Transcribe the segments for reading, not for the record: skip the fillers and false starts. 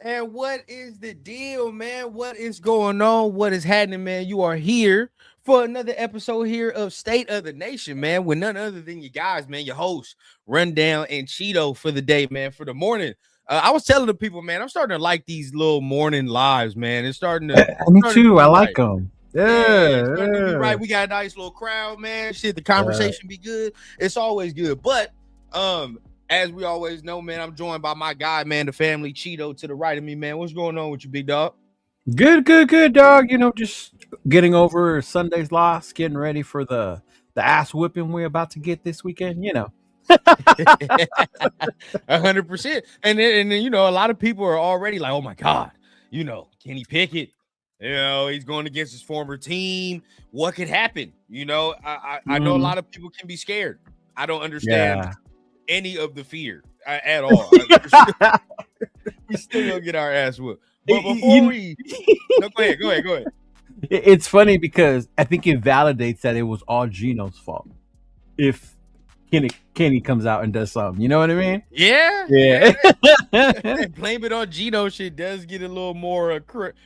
And what is the deal, man? What is going on? What is happening, man? You are here for another episode here of State of the Nation, man, with none other than you guys, man, your host, Rundown and Cheeto for the day, man, for the morning. I was telling the people, man, I'm starting to like these little morning lives, man. It's starting to Me starting to too. be I right. like them. It's starting to be right. We got a nice little crowd, man. Shit, the conversation be good. It's always good. But as we always know, man, I'm joined by my guy, man, the family Cheeto to the right of me, man. What's going on with you, big dog? Good, dog. You know, just getting over Sunday's loss, getting ready for the ass whipping we're about to get this weekend. You know, 100%. And then you know, a lot of people are already like, oh my God, you know, Kenny Pickett, you know, he's going against his former team. What could happen? You know, I know a lot of people can be scared. I don't understand any of the fear at all. We still gonna get our ass whooped. But before no, go ahead. It's funny because I think it validates that it was all Geno's fault. If Kenny comes out and does something, you know what I mean? Yeah. Blame it on Geno shit does get a little more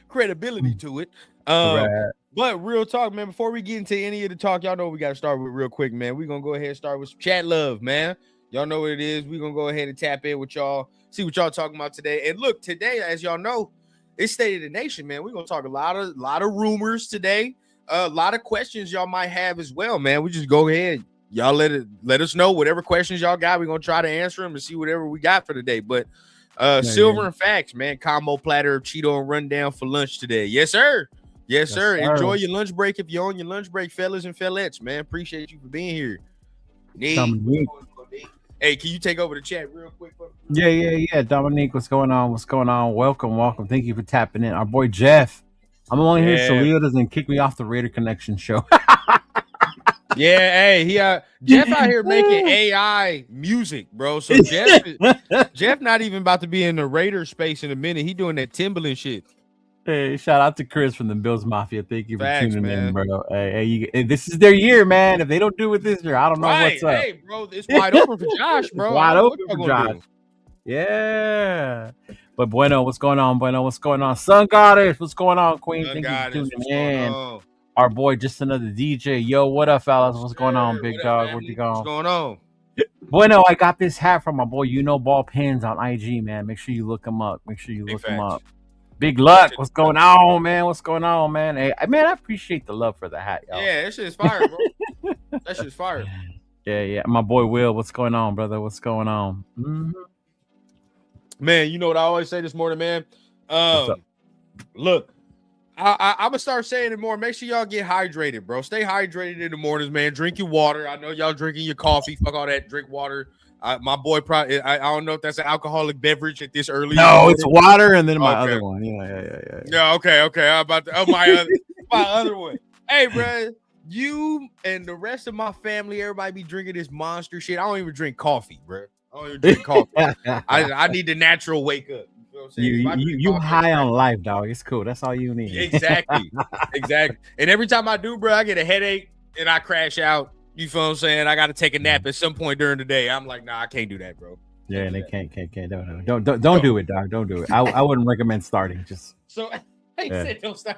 credibility to it. Right. But real talk, man, before we get into any of the talk, y'all know we got to start with real quick, man. We're going to go ahead and start with some chat love, man. Y'all know what it is. We're going to go ahead and tap in with y'all, see what y'all talking about today. And look, today, as y'all know, it's State of the Nation, man. We're going to talk a lot of rumors today, a lot of questions y'all might have as well, man. We just go ahead. Y'all let us know whatever questions y'all got. We're going to try to answer them and see whatever we got for today. But Silver and Facts, man, combo platter of Cheeto and Rundown for lunch today. Yes, sir. Yes, sir. Enjoy your lunch break if you're on your lunch break, fellas and fellettes, man. Appreciate you for being here. Hey, can you take over the chat real quick? Yeah. Dominique, what's going on? Welcome. Thank you for tapping in. Our boy Jeff. I'm only here so Leo doesn't kick me off the Raider Connection show. Yeah, hey, Jeff out here making AI music, bro. So Jeff not even about to be in the Raider space in a minute. He doing that Timberland shit. Hey, shout out to Chris from the Bills Mafia. Thank you for tuning in, bro. Hey, this is their year, man. If they don't do it this year, I don't know what's up. Hey, bro, it's wide open for Josh, bro. Wide open for Josh. Yeah. But Bueno, what's going on? Sun Goddess, what's going on, Queen? Thank you for tuning in. Our boy, just another DJ. Yo, what up, fellas? What's going on, big dog? Where'd you go? What's going on? Bueno, I got this hat from my boy, Ball Pins on IG, man. Make sure you look him up. Big Luck, what's going on, man? Hey, man, I appreciate the love for the hat, y'all. Yeah, that shit's fire, bro. That shit's fire. Yeah. My boy Will, what's going on, brother? What's going on? Mm-hmm. Man, you know what I always say this morning, man? Look, I'm going to start saying it more. Make sure y'all get hydrated, bro. Stay hydrated in the mornings, man. Drink your water. I know y'all drinking your coffee. Fuck all that. Drink water. My boy probably, I don't know if that's an alcoholic beverage at this early. No, it's water and then my other one. Yeah. Yeah, okay. I'm about to, my other one. Hey, bro, you and the rest of my family, everybody be drinking this monster shit. I don't even drink coffee, bro. I don't even drink coffee. I need the natural wake up. You know what I'm saying? You high on life, dog. It's cool. That's all you need. Exactly. And every time I do, bro, I get a headache and I crash out. You feel what I'm saying? I got to take a nap at some point during the day. I'm like, nah, I can't do that, bro. Yeah, and they can't. Don't do it, dog. Don't do it. I wouldn't recommend starting. Just so. Hey, said don't start.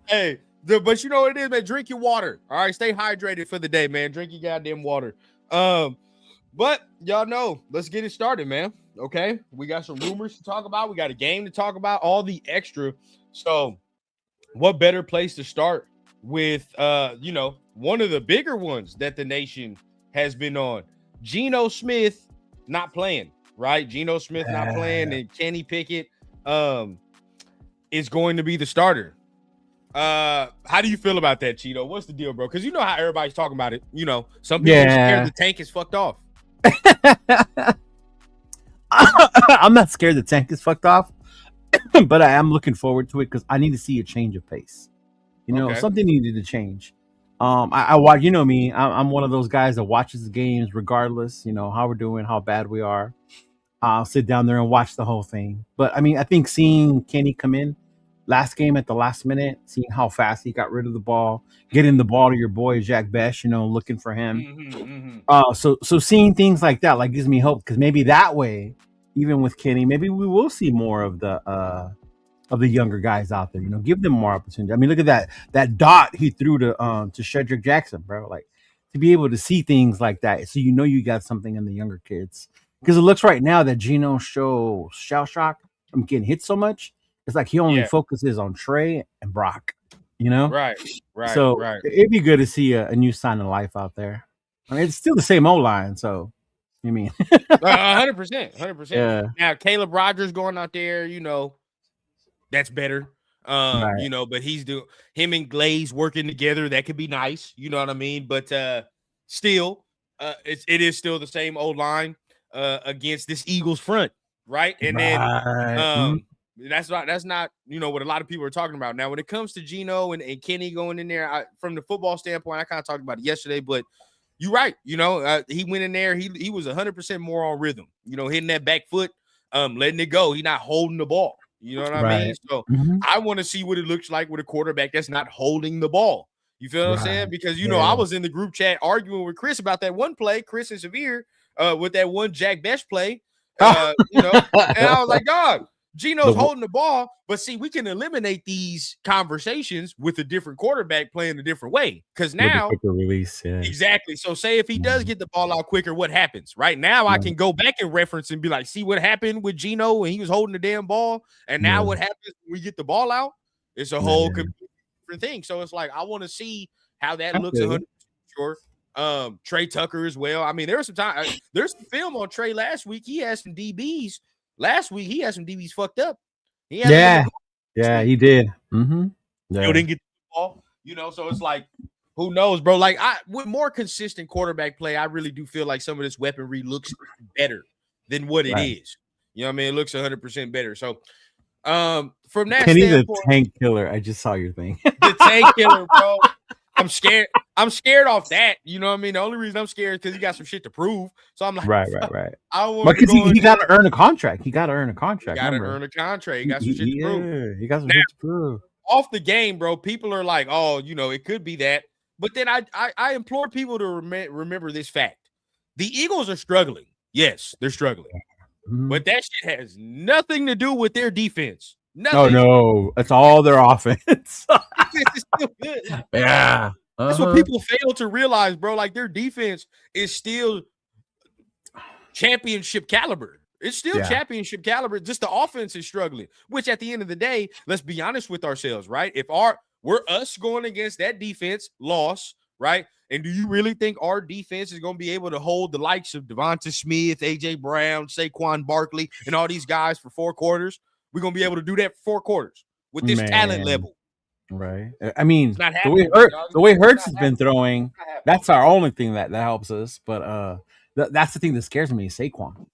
Hey, but you know what it is, man. Drink your water. All right, stay hydrated for the day, man. Drink your goddamn water. But y'all know, let's get it started, man. Okay, we got some rumors to talk about. We got a game to talk about. All the extra. So, what better place to start with? One of the bigger ones that the nation has been on. Geno Smith not playing, right? Geno Smith not playing, and Kenny Pickett is going to be the starter. How do you feel about that, Chido? What's the deal, bro? Because you know how everybody's talking about it. You know, some people are scared the tank is fucked off. I'm not scared the tank is fucked off, but I am looking forward to it because I need to see a change of pace. You know, something needed to change. I watch. You know me. I'm one of those guys that watches the games regardless. You know how we're doing, how bad we are. I'll sit down there and watch the whole thing. But I mean, I think seeing Kenny come in last game at the last minute, seeing how fast he got rid of the ball, getting the ball to your boy Jack Besh, you know, looking for him. So seeing things like that like gives me hope because maybe that way, even with Kenny, maybe we will see more of the younger guys out there. You know, give them more opportunity. I mean, look at that dot he threw to Shedrick Jackson, bro. Like to be able to see things like that, so you know you got something in the younger kids. Because it looks right now that Geno shows shell shock from getting hit so much. It's like he only focuses on Trey and Brock, you know? Right. So it'd be good to see a new sign of life out there. I mean, it's still the same O-line, so you mean 100%. Yeah. Now Caleb Rodgers going out there, you know, that's better. You know, but he's doing him and Glaze working together. That could be nice, you know what I mean? But still, it is still the same O-line. Against this Eagles front, right? And then that's not you know what a lot of people are talking about. Now, when it comes to Geno and Kenny going in there, from the football standpoint, I kind of talked about it yesterday, but you're right. You know, he went in there, he was 100% more on rhythm, you know, hitting that back foot, letting it go. He's not holding the ball. You know what I mean? So I want to see what it looks like with a quarterback that's not holding the ball. You feel what I'm saying? Because, you know, I was in the group chat arguing with Chris about that one play, Chris and Severe, with that one Jack Besh play, you know, and I was like, dog, Geno's holding the ball, but see, we can eliminate these conversations with a different quarterback playing a different way. Because now, quicker release, exactly. So, say if he does get the ball out quicker, what happens? Right now, I can go back and reference and be like, see what happened with Geno when he was holding the damn ball, and now what happens when we get the ball out? It's a whole completely different thing. So it's like I want to see how that looks. 100% sure. Trey Tucker as well. I mean, there's some film on Trey last week. He had some DBs. Last week, he had some DBs fucked up. He did. Didn't get the ball, you know, so it's like, who knows, bro? Like, with more consistent quarterback play, I really do feel like some of this weaponry looks better than what it is. You know what I mean? It looks 100% better. So, from that standpoint, the tank killer. I just saw your thing. The tank killer, bro. I'm scared off that. You know what I mean? The only reason I'm scared is because he got some shit to prove. So I'm like, right. I want because he got to earn a contract. He got to earn a contract. He got to earn a contract. He got some shit to prove. He got some shit to prove. Off the game, bro, people are like, oh, you know, it could be that. But then I implore people to remember this fact. The Eagles are struggling. Yes, they're struggling. But that shit has nothing to do with their defense. Nothing. Oh, no. It's all their offense. Defense is still good. Yeah. That's what people fail to realize, bro. Like, their defense is still championship caliber. It's still championship caliber. Just the offense is struggling, which at the end of the day, let's be honest with ourselves, right? If we're us going against that defense loss, right? And do you really think our defense is going to be able to hold the likes of Devonta Smith, A.J. Brown, Saquon Barkley, and all these guys for 4 quarters? We're going to be able to do that for 4 quarters with this talent level. Right. I mean, the way Hurts has been throwing, that's our only thing that helps us. But that's the thing that scares me is Saquon.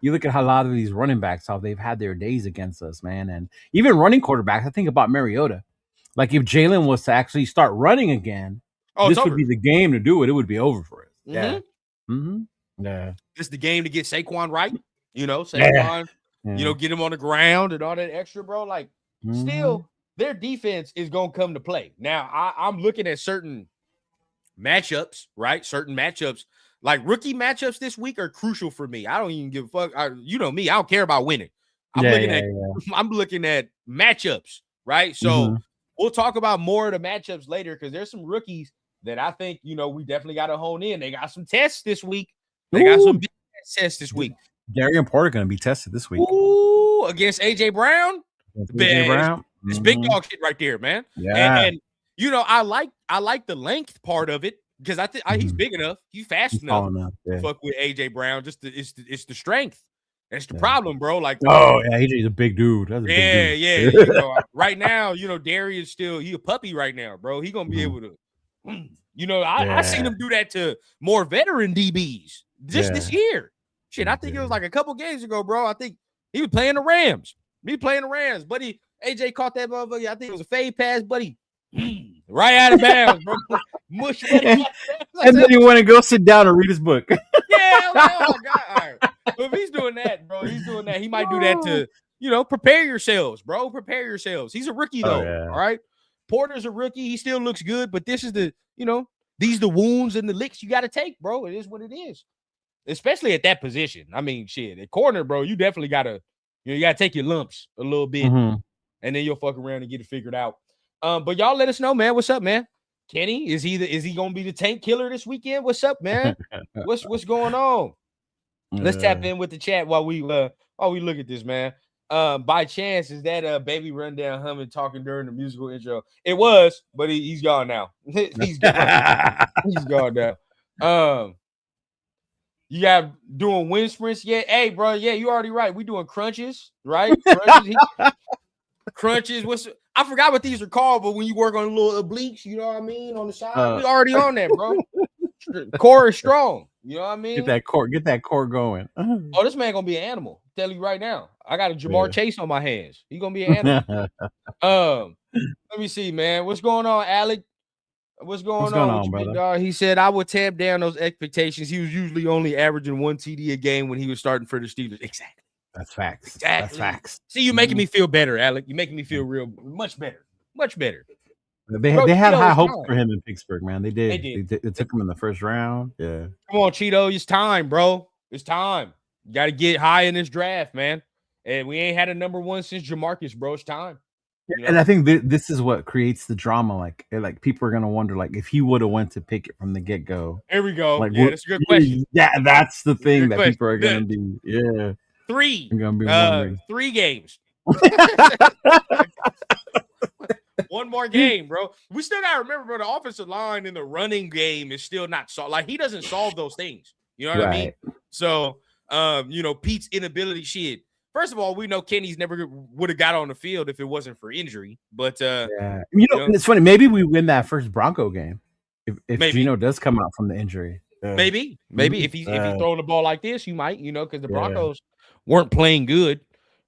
You look at how a lot of these running backs, how they've had their days against us, man. And even running quarterbacks, I think about Mariota. Like if Jalen was to actually start running again, this would be the game to do it. It would be over for us. Yeah. Yeah. This is the game to get Saquon right. Saquon, get him on the ground and all that extra, bro. Like, still, their defense is going to come to play. Now, I'm looking at certain matchups, right? Certain matchups. Like, rookie matchups this week are crucial for me. I don't even give a fuck. You know me. I don't care about winning. I'm looking at matchups, right? So, we'll talk about more of the matchups later because there's some rookies that I think, we definitely got to hone in. They got some tests this week. They got some big tests this week. Darian Porter going to be tested this week. Ooh, against AJ Brown. It's big dog shit right there, man. Yeah. And I like the length part of it because I think he's big enough. He's fast enough. Yeah. Fuck with AJ Brown. It's the strength. That's the problem, bro. Like, AJ's a big dude. That's a big dude. Right now, Darius still a puppy right now, bro. He gonna be able to. I seen him do that to more veteran DBs this year. Shit, I think it was like a couple games ago, bro. I think he was playing the Rams. Buddy. AJ caught that motherfucker. I think it was a fade pass, buddy. Right out of bounds, bro. Mush, buddy. And then he went to go sit down and read his book. Yeah, oh my God. All right. But if he's doing that, bro, he might do that to, prepare yourselves, bro. Prepare yourselves. He's a rookie, though. All right. Porter's a rookie. He still looks good, but this is these the wounds and the licks you got to take, bro. It is what it is. Especially at that position. I mean, shit, at corner, bro, you definitely got to, you got to take your lumps a little bit, and then you'll fuck around and get it figured out. But y'all let us know, man. What's up, man? Kenny, is he going to be the tank killer this weekend? What's up, man? What's going on? Let's tap in with the chat while we look at this, man. By chance, is that Baby Rundown humming talking during the musical intro? It was, but he's gone now. He's gone. He's gone now. You got doing wind sprints? Yeah, hey, bro. Yeah, you already right. We doing crunches, right? Crunches. I forgot what these are called, but when you work on a little obliques, you know what I mean, on the side, we already on that, bro. Core is strong. You know what I mean? Get that core going. Oh, this man gonna be an animal. Tell you right now. I got a Jamar Chase on my hands. He gonna be an animal. Let me see, man. What's going on, Alec? What's going on brother? Dog? He said I would tamp down those expectations. He was usually only averaging 1 TD a game when he was starting for the Steelers. Exactly. That's facts. Exactly. That's facts. See, you making me feel better, Alec. You're making me feel much better. Much better. They had high hopes for him in Pittsburgh, man. They did. They took him in the first round. Yeah. Come on, Cheeto. It's time, bro. It's time. You got to get high in this draft, man. And we ain't had a number one since Jamarcus, bro. It's time. And I think this is what creates the drama. Like people are gonna wonder, like, if he would have went to Pickett from the get go. There we go. Like, yeah, that's a good question. Yeah, that's the thing that people are gonna be. Yeah. 3. Gonna be wondering. 3 games. 1 more game, bro. We still gotta remember, bro, the offensive line in the running game is still not solved. Like, he doesn't solve those things. You know what I mean? So, Pete's inability, shit. First of all, we know Kenny's never would have got on the field if it wasn't for injury. But it's funny. Maybe we win that first Bronco game if Geno does come out from the injury. Maybe if he's throwing the ball like this, you might, because the Broncos weren't playing good.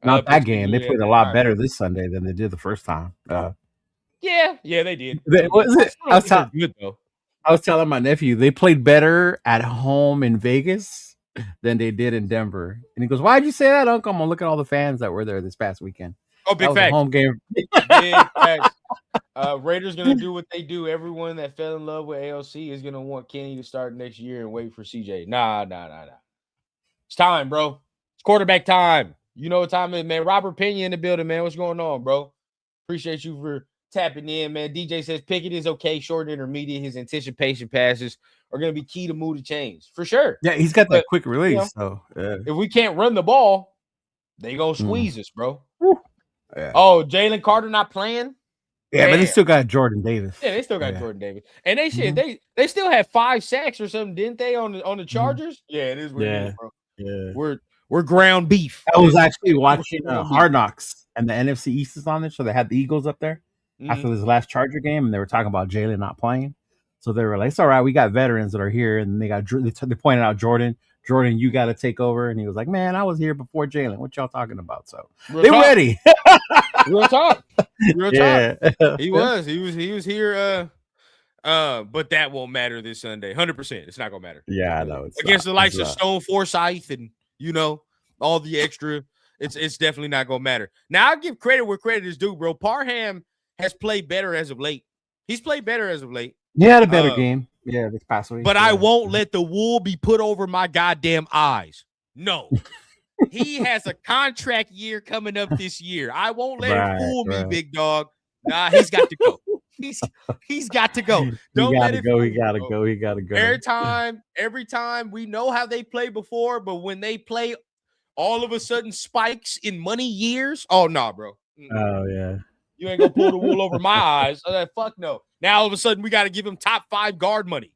Not that game. They played a lot better this Sunday than they did the first time. Yeah, they did. I was telling my nephew they played better at home in Vegas than they did in Denver. And he goes, "Why'd you say that, Uncle?" I'm gonna look at all the fans that were there this past weekend. Oh, big fact. Home game. Big facts. Raiders gonna do what they do. Everyone that fell in love with AOC is gonna want Kenny to start next year and wait for CJ. Nah. It's time, bro. It's quarterback time. You know what time it is, man. Robert Pena in the building, man. What's going on, bro? Appreciate you for tapping in, man. DJ says Pickett is okay, short intermediate. His anticipation passes are going to be key to move the chains for sure. Yeah, he's got that quick release. So if we can't run the ball, they gonna squeeze us, bro. Yeah. Oh, Jalen Carter not playing. Yeah, but they still got Jordan Davis. Yeah, they still got Jordan Davis, and they still had 5 sacks or something, didn't they? On the Chargers. Yeah, it is what it is, bro. Yeah, we're ground beef. I was actually watching Hard Knocks, and the NFC East is on there, so they had the Eagles up there after this last Charger game, and they were talking about Jalen not playing. So they were like, "It's all right, we got veterans that are here," and they pointed out Jordan. Jordan, you got to take over. And he was like, man, I was here before Jalen. What y'all talking about? So Real they talk. ready. Real talk. Real talk. Yeah. He was here. But that won't matter this Sunday. 100%. It's not gonna matter. Yeah, I know. It's against the likes of Stone Forsyth and all the extra. It's definitely not gonna matter. Now I'll give credit where credit is due, bro. Parham has played better as of late. He's played better as of late. He had a better game. Yeah, this past week. But I won't let the wool be put over my goddamn eyes. No. He has a contract year coming up this year. I won't let him fool me, big dog. Nah, he's got to go. He's got to go. Don't let it go. He gotta go. He gotta go. Every time we know how they play before, but when they play, all of a sudden spikes in money years. Oh no, bro. Oh yeah. You ain't gonna pull the wool over my eyes. Fuck no. Now all of a sudden we got to give him top 5 guard money.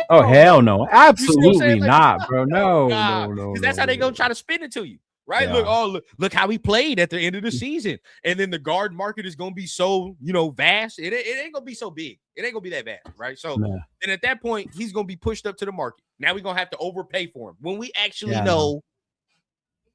Hell no. Absolutely not, bro. No. Because that's how they gonna try to spin it to you. Right? Yeah. Look how he played at the end of the season. And then the guard market is going to be so, vast. It ain't going to be so big. It ain't going to be that bad, right? So then at that point, he's going to be pushed up to the market. Now we're going to have to overpay for him when we actually know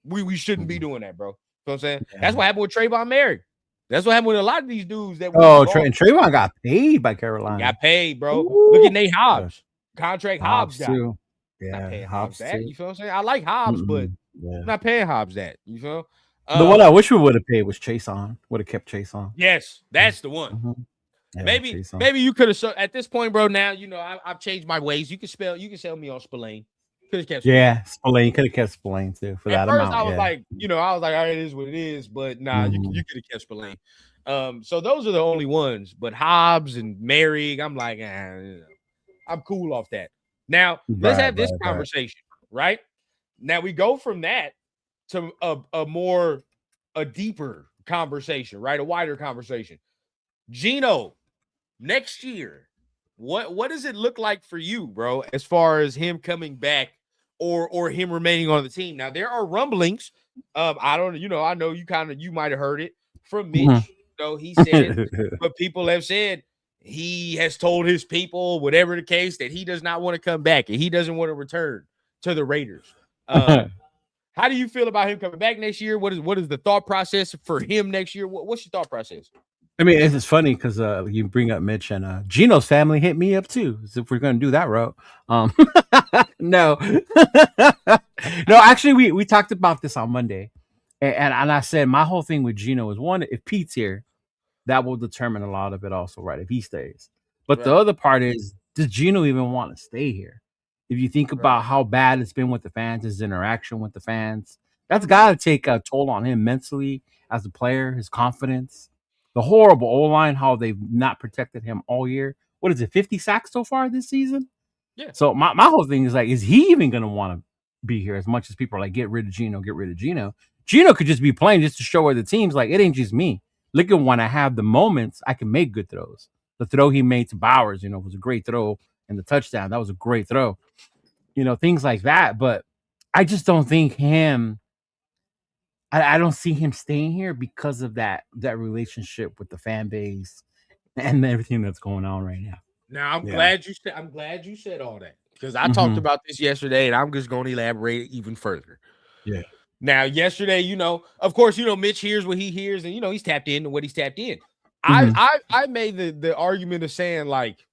we shouldn't be doing that, bro. You know what I'm saying? Yeah. That's what happened with Trayvon Merrick. That's what happened with a lot of these dudes. And Trayvon got paid by Carolina. Got paid, bro. Ooh. Look at Nate Hobbs. Contract Hobbs got. Too. Yeah, Hobbs that. You feel what I'm saying? I like Hobbs, but I'm not paying Hobbs that. You feel? The one I wish we would have paid was Chase on. Would have kept Chase on. Yes, that's the one. Mm-hmm. Yeah, maybe you could have. At this point, bro. Now I've changed my ways. You can sell me on Spillane. Could have kept. Spillane. Spillane could have kept Spillane too for that amount. I was like, all right, it is what it is. But nah, you could have kept Spillane. So those are the only ones. But Hobbs and Merrick, I'm like, I'm cool off that. Now let's have this conversation, right? Now we go from that to a deeper conversation, right? A wider conversation. Geno, next year, what does it look like for you, bro, as far as him coming back or him remaining on the team? Now there are rumblings. I don't, I know you might have heard it from Mitch. He said, but people have said he has told his people, whatever the case, that he does not want to come back and he doesn't want to return to the Raiders. How do you feel about him coming back next year? What is the thought process for him next year? What's your thought process? I mean, it's funny because you bring up Mitch and Geno's family hit me up too. As if we're going to do that route. No, no. Actually, we talked about this on Monday, and I said my whole thing with Geno is one: if Pete's here, that will determine a lot of it also, right? If he stays. But the other part is, does Geno even want to stay here? If you think about how bad it's been with the fans, his interaction with the fans, that's got to take a toll on him mentally as a player, his confidence. The horrible O-line, how they've not protected him all year. What is it, 50 sacks so far this season? Yeah. So my whole thing is like, is he even going to want to be here as much as people are like, get rid of Geno, get rid of Geno? Geno could just be playing just to show where the team's like, it ain't just me. Look at when I have the moments, I can make good throws. The throw he made to Bowers, was a great throw, and the touchdown, that was a great throw. Things like that. But I just don't think I don't see him staying here because of that relationship with the fan base and everything that's going on right now. Now I'm glad you said all that, because I talked about this yesterday, and I'm just going to elaborate even further. Yeah. Now, yesterday, of course, Mitch hears what he hears, and he's tapped into what he's tapped in. I made the argument of saying, like,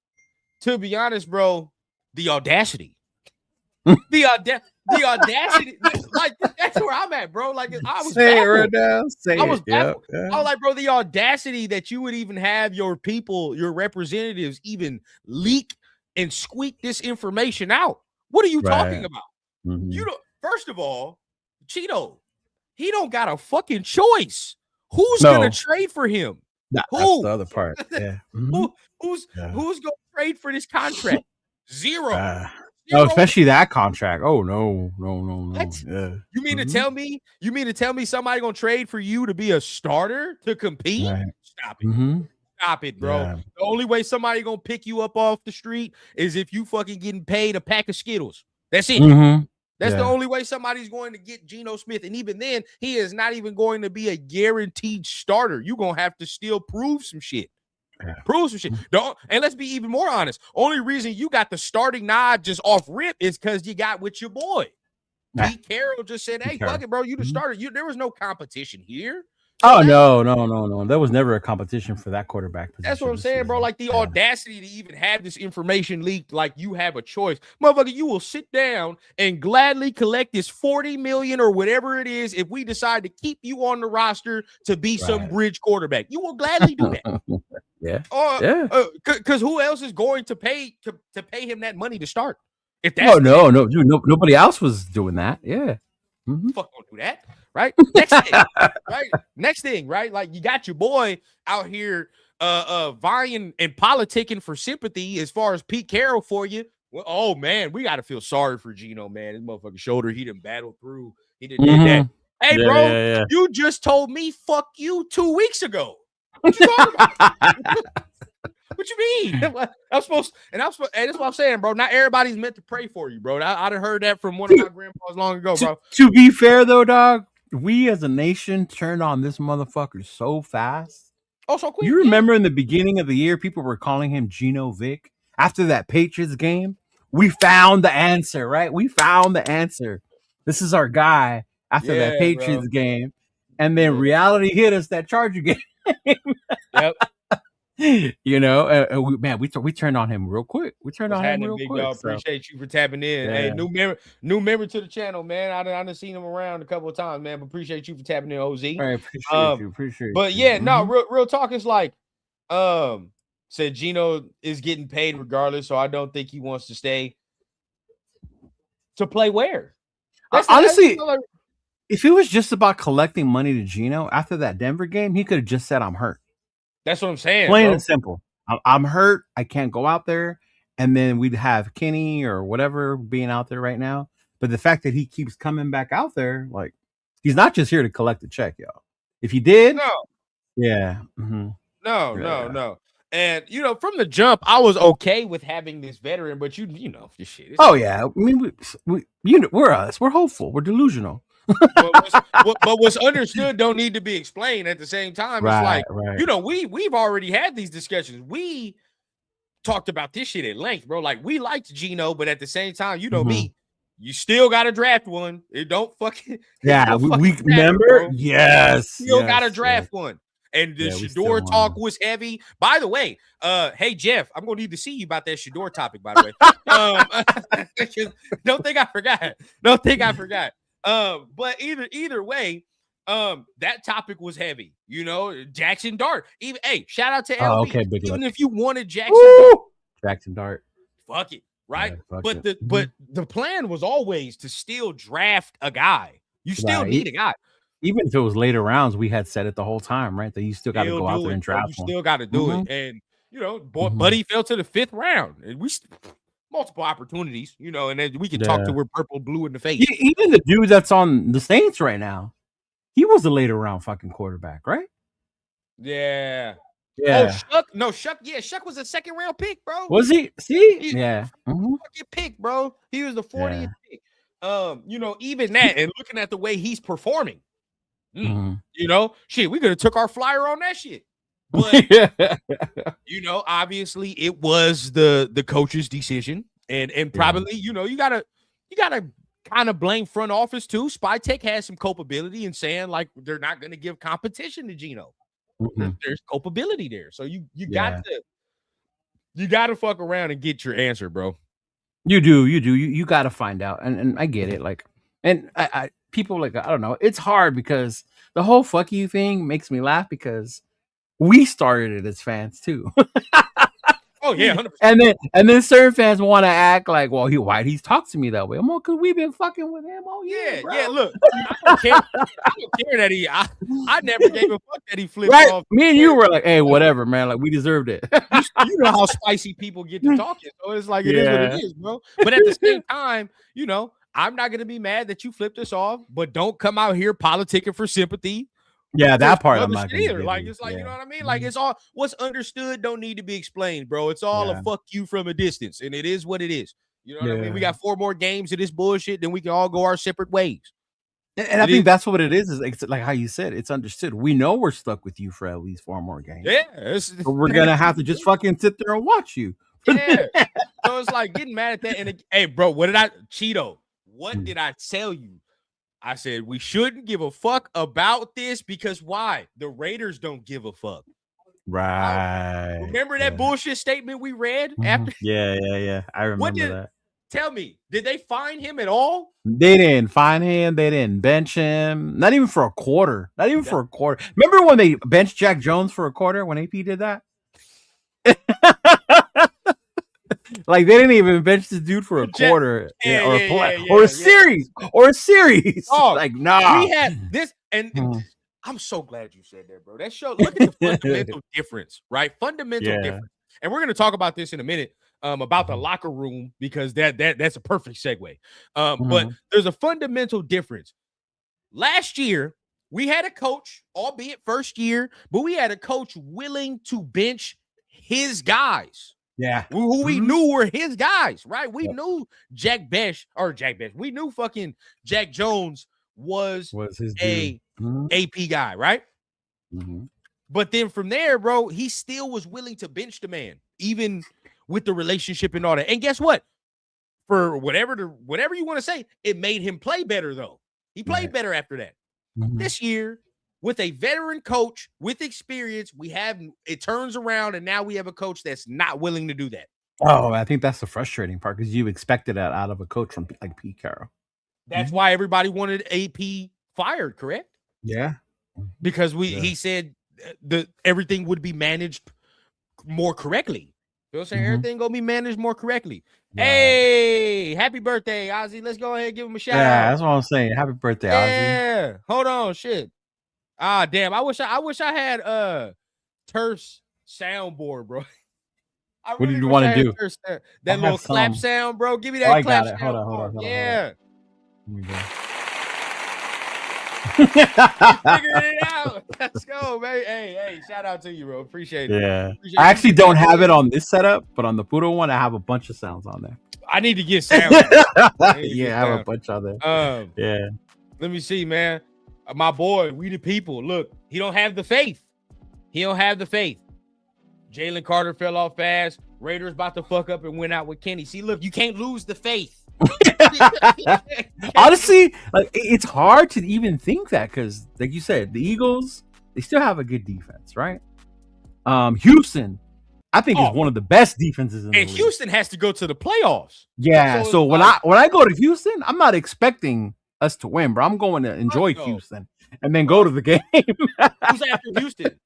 to be honest, bro, the audacity. The audacity, like, that's where I'm at, bro. Like, I was say it right now. I was baffled. I was like, bro, the audacity that you would even have your people, your representatives, even leak and squeak this information out. What are you talking about? You don't. First of all, Chido, he don't got a fucking choice. Who's gonna trade for him? That's the other part. Yeah. Who's gonna trade for this contract? Zero. No, especially that contract. Oh no. Yeah. You mean to tell me somebody gonna trade for you to be a starter to compete? Right. Stop it. Stop it, bro. Yeah. The only way somebody gonna pick you up off the street is if you fucking getting paid a pack of Skittles. That's it. That's the only way somebody's going to get Geno Smith. And even then, he is not even going to be a guaranteed starter. You're gonna have to still prove some shit. Yeah. Prove some shit. And let's be even more honest. Only reason you got the starting nod just off rip is because you got with your boy. Pete Carroll just said, "Hey, fuck it, bro. You the starter. There was no competition here." So no. There was never a competition for that quarterback position. That's what I'm saying, bro. Like the audacity to even have this information leaked, like you have a choice. Motherfucker, you will sit down and gladly collect this $40 million or whatever it is if we decide to keep you on the roster to be some bridge quarterback. You will gladly do that. Because who else is going to pay him that money to start? If that's no, dude, nobody else was doing that. Yeah. Fuck, don't do that. Right. Next thing, right? Like you got your boy out here vying and politicking for sympathy as far as Pete Carroll for you. Well, oh man, we gotta feel sorry for Geno, man. His motherfucking shoulder, he didn't battle through. He didn't did that. Hey, bro, you just told me fuck you 2 weeks ago. What you talking about? What you mean? I'm supposed, and that's what I'm saying, bro. Not everybody's meant to pray for you, bro. I done heard that from one of my grandpas long ago, bro. To be fair, though, dog, we as a nation turned on this motherfucker so fast. Oh, so quick. You remember in the beginning of the year, people were calling him Geno Vic. After that Patriots game, we found the answer, right? We found the answer. This is our guy after that Patriots game. And then reality hit us that Charger game. Yep. You know, we turned on him real quick. We turned on him real quick. Appreciate you for tapping in. Hey, new member to the channel, man. I done seen him around a couple of times, man. But appreciate you for tapping in, OZ. All right, appreciate you. But yeah, no, real talk is like, said Geno is getting paid regardless, so I don't think he wants to stay. To play where? Honestly, if it was just about collecting money to Geno after that Denver game, he could have just said, "I'm hurt." That's what I'm saying. Plain and simple. I'm hurt. I can't go out there. And then we'd have Kenny or whatever being out there right now. But the fact that he keeps coming back out there, like, he's not just here to collect a check, y'all. If he did, no. No. And, you know, from the jump, I was okay with having this veteran, but you know, this shit. I mean, we're us. We're hopeful. We're delusional. but what's understood don't need to be explained at the same time. It's like, you know, we've already had these discussions. We talked about this shit at length, bro. Like, we liked Geno, but at the same time, you know me, you still got to draft one. It don't fucking we remember. Still got to draft one. And the Shador talk was heavy. By the way, hey Jeff, I'm gonna need to see you about that Shador topic. By the way, don't think I forgot. But either way, that topic was heavy. You know, Jackson Dart. Even shout out to LB. Even if you wanted Jackson Dart, fuck it, right? But the plan was always to still draft a guy. You still need a guy. Even if it was later rounds, we had said it the whole time, right? That you still got to go out there and draft. You still got to do it. And you know, Buddy fell to the 5th round, and we multiple opportunities, you know, and then we can talk to we're purple, blue in the face. Even the dude that's on the Saints right now, he was a later round fucking quarterback, right? Yeah. Oh, Shuck was a 2nd round pick, bro. Was he? See? Fucking pick, bro. He was the 40th pick. You know, even that, and looking at the way he's performing, you know, shit, we could have took our flyer on that shit. But you know, obviously it was the coach's decision, and probably, you know, you gotta kind of blame front office too. Spytech has some culpability in saying like they're not gonna give competition to Geno. There's culpability there. So you got to fuck around and get your answer, bro. You do. You got to find out. And I get it. Like, and I people like, I don't know. It's hard because the whole fuck you thing makes me laugh because we started it as fans too. Oh yeah, 100%. And then certain fans want to act like, well, why'd he talk to me that way? I'm like, because we've been fucking with him. Oh yeah, bro. Yeah. Look, I don't care that he. I never gave a fuck that he flipped off. Me and you were like, hey, whatever, man. Like we deserved it. You know how spicy people get to talking, so it's like it is what it is, bro. But at the same time, you know, I'm not gonna be mad that you flipped us off, but don't come out here politicking for sympathy. Yeah, that part I'm not gonna either. Like it's like, you know what I mean? Like it's all what's understood don't need to be explained, bro. It's all a fuck you from a distance, and it is what it is. You know what I mean? We got 4 more games of this bullshit, then we can all go our separate ways. And I think that's what it is like how you said, it's understood. We know we're stuck with you for at least 4 more games. Yeah, but we're gonna have to just fucking sit there and watch you. Yeah. So it's like getting mad at that. And hey, bro, What did I tell you? I said we shouldn't give a fuck about this because why? The Raiders don't give a fuck. Right. Remember that bullshit statement we read after? Yeah. I remember that. Tell me, did they fine him at all? They didn't fine him. They didn't bench him. Not even for a quarter. Remember when they benched Jack Jones for a quarter when AP did that? Like they didn't even bench this dude for a quarter or a series. Oh, like nah. We had this, and I'm so glad you said that, bro. That show. Look at the fundamental difference, right? Fundamental difference, and we're gonna talk about this in a minute. About the locker room because that's a perfect segue. But there's a fundamental difference. Last year, we had a coach, albeit first year, but we had a coach willing to bench his guys. Yeah. Who we knew were his guys, right? We knew Jack Bechwe. We knew fucking Jack Jones was his AP guy, right? But then from there, bro, he still was willing to bench the man, even with the relationship and all that. And guess what? For whatever you want to say, it made him play better, though. He played better after that. This year, with a veteran coach with experience, it turns around, and now we have a coach that's not willing to do that. Oh, I think that's the frustrating part because you expected that out of a coach from like Pete Carroll. That's why everybody wanted AP fired, correct? Yeah. Because he said everything would be managed more correctly. You know what I'm saying? Everything gonna be managed more correctly. Right. Hey, happy birthday, Ozzy. Let's go ahead and give him a shout out. Yeah, that's what I'm saying. Happy birthday, Ozzy. Yeah. Hold on, shit. Ah, damn. I wish I had Terse soundboard, bro. What did you want to do? That little clap sound, bro. Give me that clap sound. Hold on. Yeah. Here we go. Figuring it out. Let's go, man. Hey, shout out to you, bro. Appreciate it. Yeah. I actually don't have it on this setup, but on the Poodle one, I have a bunch of sounds on there. I need to get sound. I have a bunch on there. Yeah. Let me see, man. My boy, we the people. Look, he don't have the faith. Jalen Carter fell off fast. Raiders about to fuck up and went out with Kenny. See, look, you can't lose the faith. Honestly, like it's hard to even think that because, like you said, the Eagles, they still have a good defense, right? Houston, I think is one of the best defenses in the league. And Houston has to go to the playoffs. Yeah, so when I go to Houston, I'm not expecting us to win, bro. I'm going to enjoy Houston and then go to the game. Who's after Houston?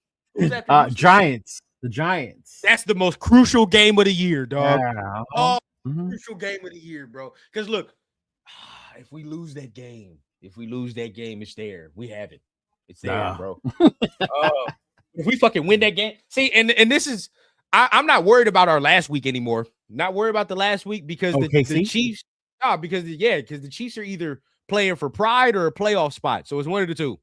Giants. The Giants. That's the most crucial game of the year, dog. Yeah. Crucial game of the year, bro. Because look, if we lose that game, it's there. We have it. It's there, bro. If we fucking win that game, see, and this is, I'm not worried about our last week anymore. Not worried about the last week because the Chiefs. Because the Chiefs are either playing for pride or a playoff spot. So it's one of the two.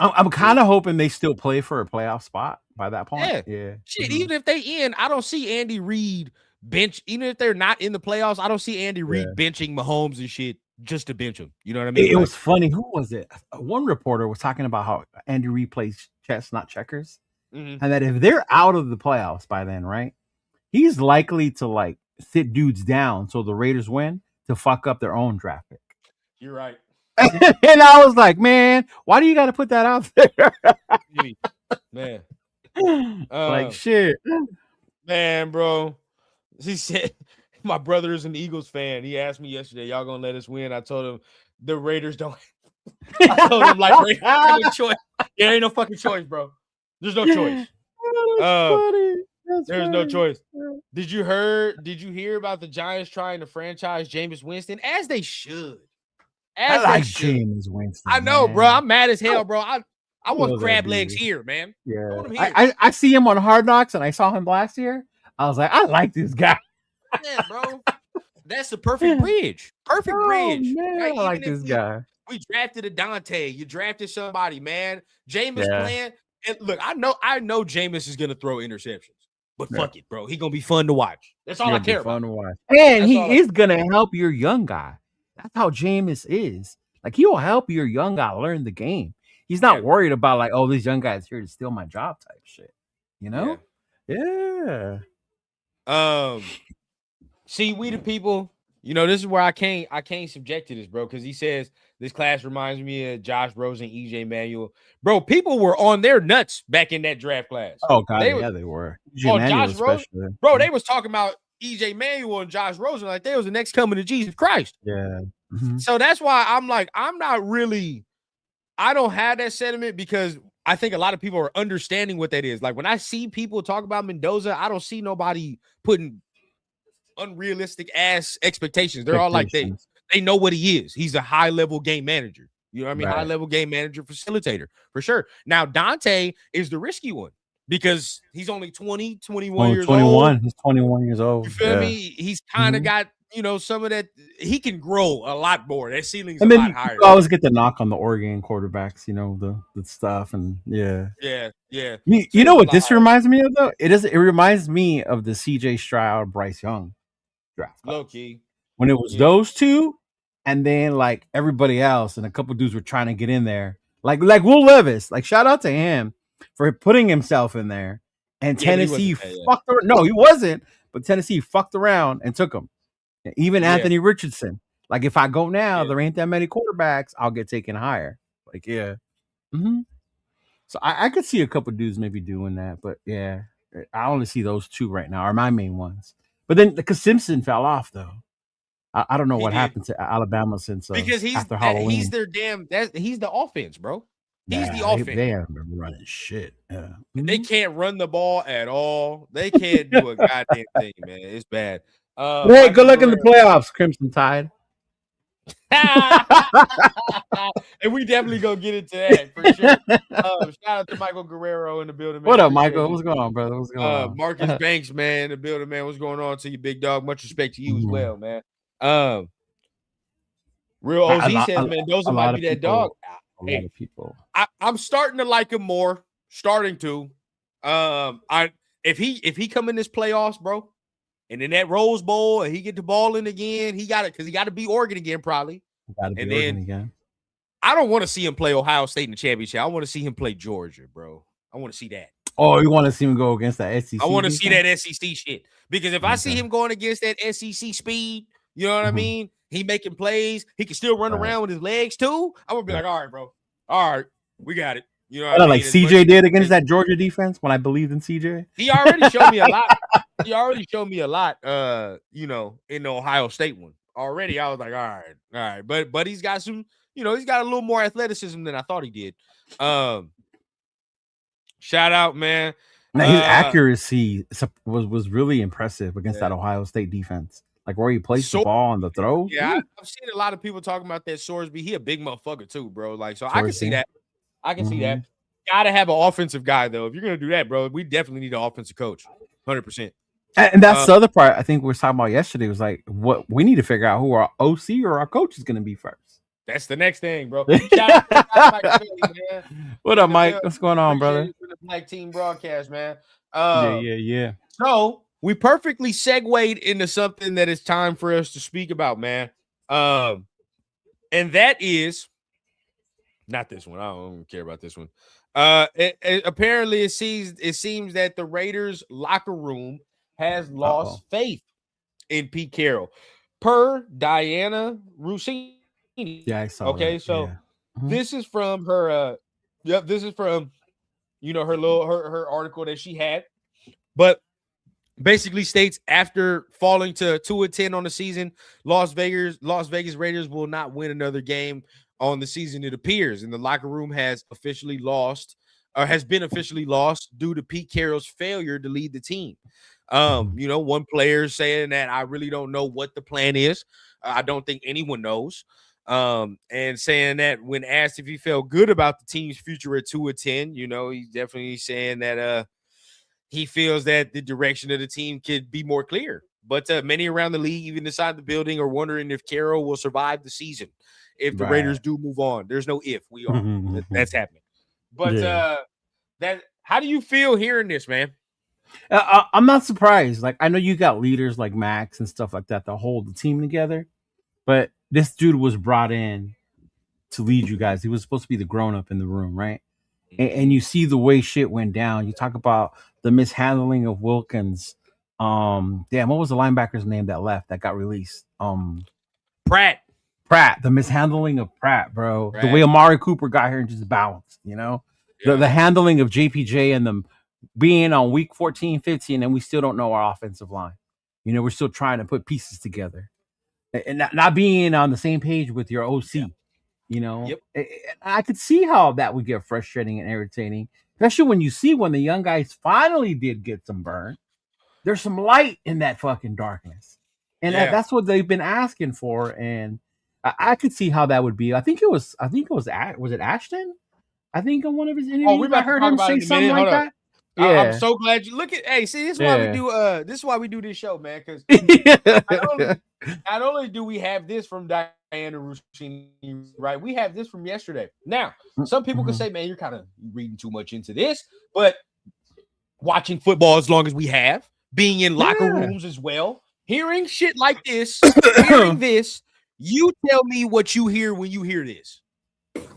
I'm kind of hoping they still play for a playoff spot by that point. Yeah. Shit, even if they end, I don't see Andy Reid bench. Even if they're not in the playoffs, I don't see Andy Reid benching Mahomes and shit just to bench him. You know what I mean? It was funny. Who was it? One reporter was talking about how Andy Reid plays chess, not checkers, and that if they're out of the playoffs by then, right, he's likely to like sit dudes down so the Raiders win to fuck up their own draft pick. You're right. And I was like, man, why do you got to put that out there? Man. Like shit. Man, bro. He said, my brother is an Eagles fan. He asked me yesterday, y'all gonna let us win? I told him the Raiders don't. I told him like Raiders have no choice. There ain't no fucking choice, bro. There's no choice. There's no choice. Did you hear about the Giants trying to franchise Jameis Winston? As they should. I like Jameis Winston. I know, man. Bro. I'm mad as hell, bro. I want crab legs here, man. Yeah. I see him on Hard Knocks, and I saw him last year. I was like, I like this guy. Yeah, bro. That's the perfect bridge. Perfect bridge. Man, I like this guy. We drafted a Dante. You drafted somebody, man. Jameis playing. And look, I know Jameis is gonna throw interceptions. But fuck it, bro. He gonna be fun to watch. That's all I care about. To watch. And he is gonna help your young guy. That's how Jameis is. Like, he will help your young guy learn the game. He's not worried about like, oh, this young guy is here to steal my job type shit. You know? Yeah. See, we the people, This is where I can't subject to this, bro, because he says this class reminds me of Josh Rosen, EJ Manuel. Bro, people were on their nuts back in that draft class. Oh god, they were. EJ Manuel especially. Bro, they was talking about EJ Manuel and Josh Rosen like they was the next coming to Jesus Christ. Yeah. So that's why I'm like, I don't have that sentiment because I think a lot of people are understanding what that is. Like when I see people talk about Mendoza, I don't see nobody putting unrealistic ass expectations. They're all like they know what he is. He's a high level game manager. You know what I mean? Right. High level game manager, facilitator for sure. Now Dante is the risky one because he's only 20, 21 years 21. old. He's 21 years old. You feel me? He's kind of got some of that. He can grow a lot more. That ceiling's a lot higher. You always get the knock on the Oregon quarterbacks. The stuff and yeah. You know what this reminds me of though? It reminds me of the CJ Stroud, Bryce Young draft. Low key. When it was those two, and then like everybody else, and a couple dudes were trying to get in there. Like Will Levis. Like shout out to him for putting himself in there. And Tennessee fucked around. No, he wasn't. But Tennessee fucked around and took him. Even Anthony Richardson. Like if I go now, there ain't that many quarterbacks. I'll get taken higher. Like So I could see a couple dudes maybe doing that, but yeah, I only see those two right now are my main ones. But then because Simpson fell off though, I don't know what happened to Alabama since because after Halloween. He's their he's the offense, bro. He's the offense. They haven't been running shit. Yeah. They can't run the ball at all. They can't do a goddamn thing, man. It's bad. Hey, good luck in the playoffs, Crimson Tide. And we definitely gonna get into that for sure. Shout out to Michael Guerrero in the building, man. What up, Michael? What's going on, brother? What's going on? Marcus Banks, man, in the building, man. What's going on to you, big dog? Much respect to you as well, man. Real OZ says, man, those might be that dog. A lot of people. I'm starting to like him more. Starting to. If he come in this playoffs, bro, and in that Rose Bowl, and he get the ball in again, he got it because he got to be Oregon again, probably. And then again. I don't want to see him play Ohio State in the championship. I want to see him play Georgia, bro. I want to see that. Oh, you want to see him go against that SEC? I want to see that SEC shit because if I see him going against that SEC speed, you know what I mean? He making plays. He can still run around with his legs too. I'm gonna be like, all right, bro. All right, we got it. You know what I mean? Like CJ did against that Georgia defense when I believed in CJ. He already showed me a lot. He already showed me a lot. In the Ohio State one already. I was like, all right. But he's got some. He's got a little more athleticism than I thought he did. Shout out, man. Now, his accuracy was really impressive against that Ohio State defense. Like where he placed the ball on the throw. Yeah, I've seen a lot of people talking about that Sorsby. He a big motherfucker too, bro. Like, so I can see that. I can see that. Gotta have an offensive guy though. If you're gonna do that, bro, we definitely need an offensive coach. 100%. And that's the other part I think we were talking about yesterday was like what we need to figure out who our OC or our coach is gonna be first. That's the next thing, bro. Shout out to Mike Philly, man. What up, Mike? What's going on, brother? The Black Team broadcast, man. Yeah. So we perfectly segued into something that it's time for us to speak about, man. And that is not this one. I don't care about this one. Apparently, it seems that the Raiders locker room has lost faith in Pete Carroll, per Diana Rossini. Yeah, I saw. Okay, that. so this is from her. This is from her article that she had, but basically states after falling to 2-10 on the season, Las Vegas Raiders will not win another game on the season. It appears, and the locker room has been officially lost due to Pete Carroll's failure to lead the team. One player saying that I really don't know what the plan is. I don't think anyone knows. And saying that when asked if he felt good about the team's future at 2-10, he's definitely saying that he feels that the direction of the team could be more clear. But many around the league, even inside the building, are wondering if Carroll will survive the season if the Raiders do move on. There's no if. We are. That's happening. But how do you feel hearing this, man? I'm not surprised. Like, I know you got leaders like Max and stuff like that to hold the team together, but this dude was brought in to lead you guys. He was supposed to be the grown-up in the room, right? And you see the way shit went down. You talk about the mishandling of Wilkins Damn, what was the linebacker's name that left that got released? Pratt, the mishandling of Pratt, bro. The way Amari Cooper got here and just bounced, the handling of JPJ and them being on week 14, 15, and we still don't know our offensive line. We're still trying to put pieces together and not being on the same page with your OC. Yep. I could see how that would get frustrating and irritating, especially when the young guys finally did get some burn. There's some light in that fucking darkness, and that's what they've been asking for. And I could see how that would be. I think it was it Ashton? I think on one of his interviews, I heard him say something like that. Yeah. I'm so glad you look at. Hey, see, this is why we do. This is why we do this show, man. Because not only do we have this from Diana Rushini, right? We have this from yesterday. Now, some people could say, "Man, you're kind of reading too much into this," but watching football as long as we have, being in locker rooms as well, hearing shit like this, hearing this, you tell me what you hear when you hear this.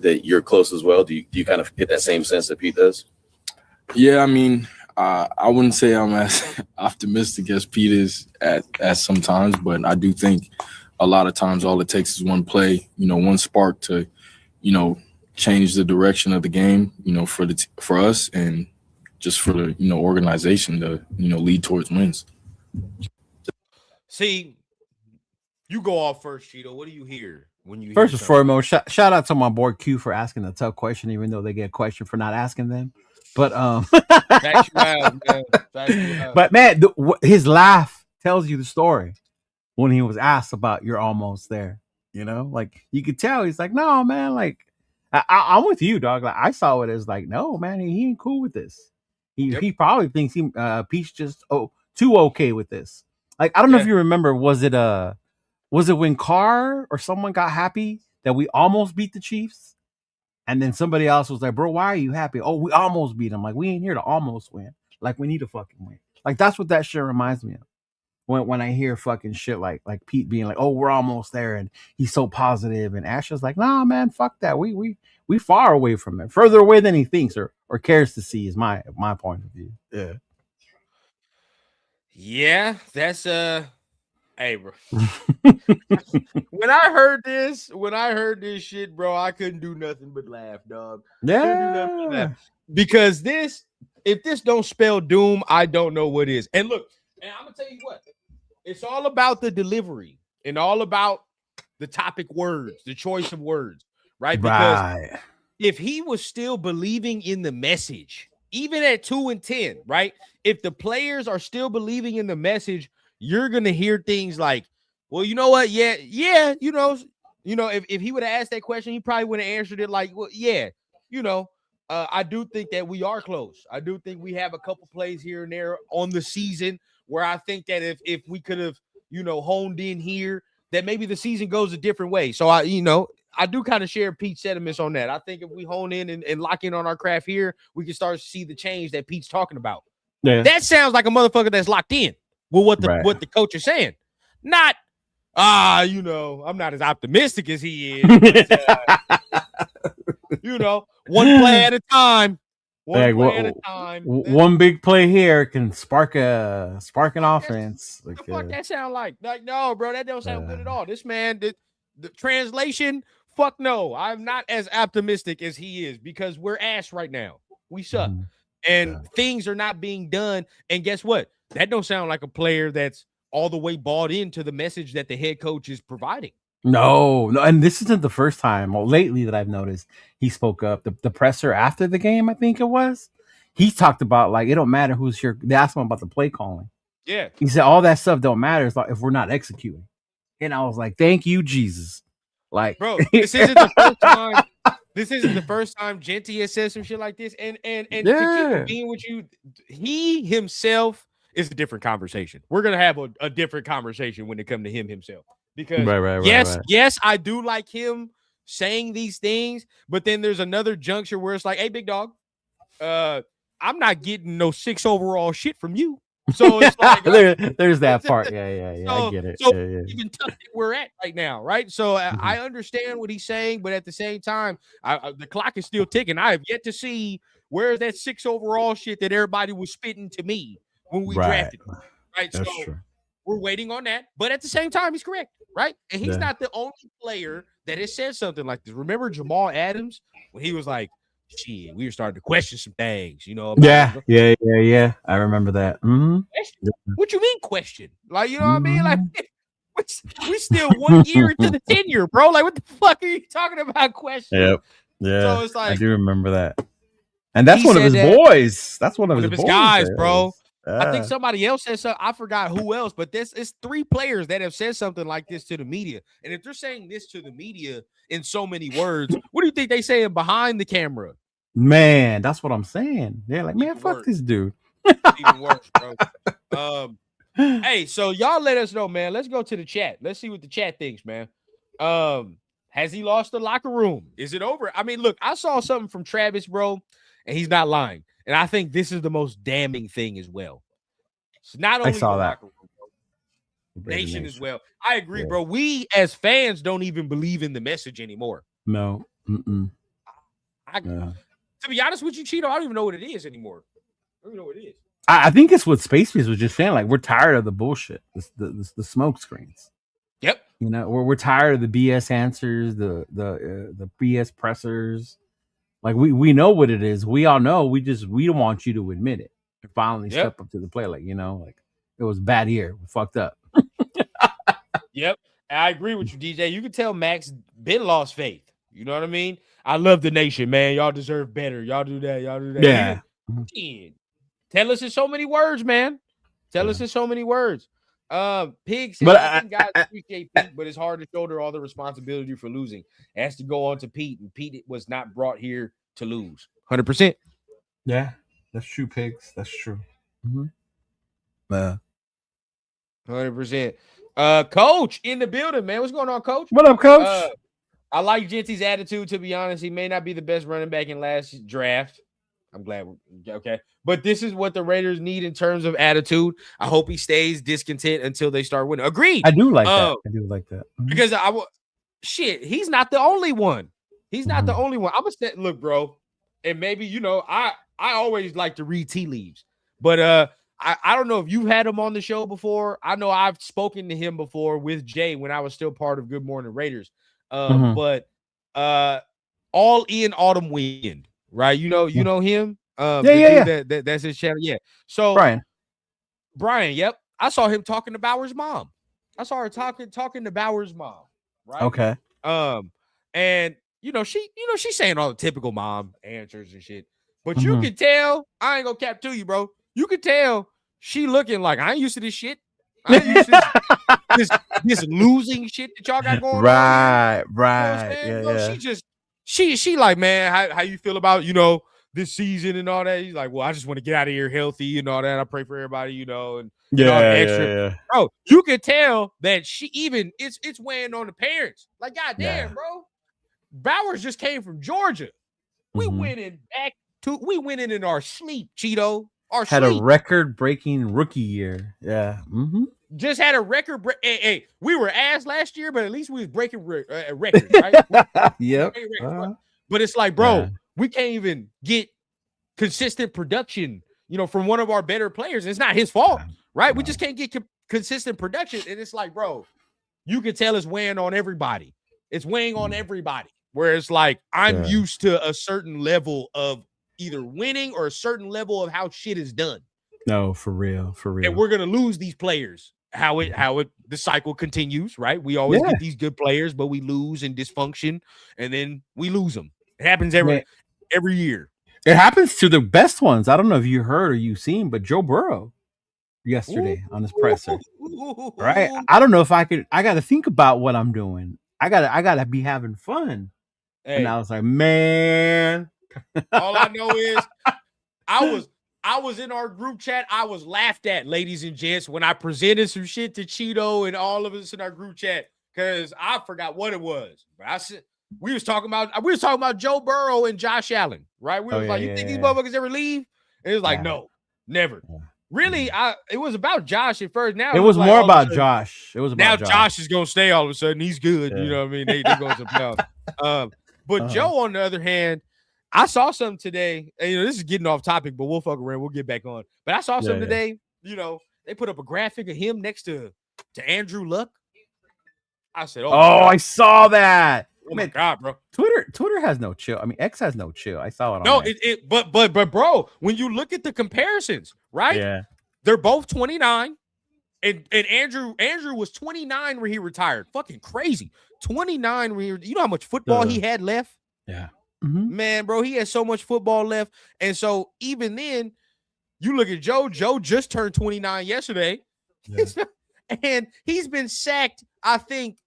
That you're close as well. Do you kind of get that same sense that Pete does? Yeah, I mean, I wouldn't say I'm as optimistic as Pete is at sometimes, but I do think a lot of times all it takes is one play, one spark to, change the direction of the game, for us and just for the organization to lead towards wins. See, you go off first, Chido. What do you hear when you first and foremost? Shout out to my boy Q for asking a tough question, even though they get a question for not asking them. But but man, his laugh tells you the story when he was asked about you're almost there. Like you could tell he's like, no, man, like I'm with you, dog. Like I saw it as like, no, man, he ain't cool with this. He probably thinks Pete's just too okay with this. Like I don't know if you remember, was it when Carr or someone got happy that we almost beat the Chiefs? And then somebody else was like, bro, why are you happy? Oh, we almost beat them. Like, we ain't here to almost win. Like, we need to fucking win. Like, that's what that shit reminds me of. When I hear fucking shit like Pete being like, oh, we're almost there. And he's so positive. And Ash is like, nah, man, fuck that. We far away from it. Further away than he thinks or cares to see is my point of view. Yeah. Yeah, that's hey, bro. When I heard this shit, bro, I couldn't do nothing but laugh, dog. Yeah. Because if this don't spell doom, I don't know what is. And look, and I'm gonna tell you what, it's all about the delivery and all about the topic words, the choice of words, right? Because if he was still believing in the message, even at 2-10, right? If the players are still believing in the message, you're gonna hear things like, well, you know what? Yeah, if he would have asked that question, he probably would have answered it like, well, yeah, I do think that we are close. I do think we have a couple plays here and there on the season where I think that if we could have, honed in here, that maybe the season goes a different way. So I do kind of share Pete's sentiments on that. I think if we hone in and lock in on our craft here, we can start to see the change that Pete's talking about. Yeah. That sounds like a motherfucker that's locked in with what the coach is saying. Not, I'm not as optimistic as he is. But, one play at a time. One big play here can spark an offense. What the fuck that sound like? Like, no, bro, that don't sound good at all. This man, the translation, fuck no. I'm not as optimistic as he is because we're ass right now. We suck. Mm-hmm. And things are not being done. And guess what? That don't sound like a player that's all the way bought into the message that the head coach is providing. No, and this isn't the first time lately that I've noticed he spoke up. The presser after the game, I think it was, he talked about like it don't matter who's here. They asked him about the play calling. Yeah, he said all that stuff don't matter if we're not executing. And I was like, thank you, Jesus. Like, bro, this isn't the first time. This isn't the first time Genty has said some shit like this. And to keep being with you, he himself is a different conversation. We're gonna have a different conversation when it comes to him himself. Because yes, I do like him saying these things, but then there's another juncture where it's like, hey, big dog, I'm not getting no 6 overall shit from you. So it's like there's that part. Yeah. So, I get it. So even tough that we're at right now, right? So I understand what he's saying, but at the same time, the clock is still ticking. I have yet to see where's that 6 overall shit that everybody was spitting to me when we drafted him. right? That's so true. We're waiting on that. But at the same time, he's correct, right? And he's not the only player that has said something like this. Remember Jamal Adams when he was like, shit, we were starting to question some things, about Yeah. I remember that. Mm-hmm. What you mean question? Like, you know what I mean? Like, we still 1 year into the tenure, bro. Like, what the fuck are you talking about question? Yep. Yeah. So it's like, I do remember that. And that's one of his boys. That's one of his guys, bro. I think somebody else said something. I forgot who else, but it's 3 players that have said something like this to the media. And if they're saying this to the media in so many words, what do you think they saying behind the camera? Man, that's what I'm saying. They're like, man, fuck this dude. Even worse, bro. Hey, so y'all let us know, man. Let's go to the chat. Let's see what the chat thinks, man. Has he lost the locker room? Is it over? I mean, look, I saw something from Travis, bro, and he's not lying. And I think this is the most damning thing as well. It's not only the locker room, bro, nation as well. I agree, bro. We as fans don't even believe in the message anymore. No. To be honest with you, Cheeto, I don't even know what it is anymore. I don't even know what it is. I think it's what Space Beast was just saying. Like, we're tired of the bullshit, the smoke screens. Yep. We're tired of the BS answers, the BS pressers. Like, we know what it is. We all know. We don't want you to admit it. And finally step up to the plate. Like, like it was a bad year. We fucked up. Yep. I agree with you, DJ. You can tell Max been lost faith. You know what I mean? I love the nation, man. Y'all deserve better. Y'all do that. Yeah. Tell us in so many words, man. Tell us in so many words. Pig said, I think guys appreciate Pete, but it's hard to shoulder all the responsibility for losing. It has to go on to Pete, and Pete was not brought here to lose. 100%. Yeah, that's true, Pigs. That's true. 100%. Coach in the building, man. What's going on, Coach? What up, Coach? I like Genty's attitude, to be honest. He may not be the best running back in last draft. I'm glad okay. But this is what the Raiders need in terms of attitude. I hope he stays discontent until they start winning. Agreed. I do like that. Because he's not the only one. He's not the only one. I'm gonna say, look, bro, and maybe I always like to read tea leaves, but I don't know if you've had him on the show before. I know I've spoken to him before with Jay when I was still part of Good Morning Raiders. But All in Autumn Wind, right? You know him. That's his channel. Yeah. So Brian. Yep. I saw him talking to Bauer's mom. I saw her talking to Bauer's mom. Right. Okay. And she's saying all the typical mom answers and shit. But you can tell, I ain't gonna cap to you, bro. You can tell she looking like, I ain't used to this shit. I ain't used to this losing shit that y'all got going on. Right. She like, man, how you feel about, this season and all that? He's like, well, I just want to get out of here healthy and all that. I pray for everybody, and extra. Bro, you can tell that she even it's weighing on the parents. Like, goddamn, bro. Bowers just came from Georgia. We went in in our sleep, Cheeto. Had a record-breaking rookie year. Yeah. Just had a record. Hey, we were ass last year, but at least we was breaking records, right? Yep. But it's like, bro, we can't even get consistent production, from one of our better players. It's not his fault, right? We just can't get consistent production. And it's like, bro, you can tell it's weighing on everybody. It's weighing on everybody. Where it's like, I'm used to a certain level of either winning or a certain level of how shit is done. No, for real. And we're gonna lose these players. The cycle continues, right? We always get these good players, but we lose in dysfunction, and then we lose them. It happens every year. It happens to the best ones. I don't know if you heard or you've seen, but Joe Burrow yesterday on his presser, right? I don't know if I could. I got to think about what I'm doing. I gotta be having fun. Hey. And I was like, man. All I know is I was in our group chat. I was laughed at, ladies and gents, when I presented some shit to Cheeto and all of us in our group chat, because I forgot what it was. But I said we was talking about Joe Burrow and Josh Allen, right? We was like, you think these motherfuckers ever leave? And it was like, no, never. Yeah. Really, it was about Josh at first. Now it was more about Josh. It was about Josh is gonna stay all of a sudden. He's good. You know what I mean? They go to playoffs. But Joe, on the other hand, I saw something today. And, this is getting off topic, but we'll fuck around. We'll get back on. But I saw something today. they put up a graphic of him next to Andrew Luck. I said, "Oh, I saw that." Oh my God, bro! Twitter has no chill. I mean, X has no chill. I saw it. No, but bro, when you look at the comparisons, right? Yeah, they're both 29, and Andrew was 29 when he retired. Fucking crazy. 29 when you know how much football he had left. Yeah, man, bro, he had so much football left, and so even then, you look at Joe. Joe just turned 29 yesterday, and he's been sacked, I think,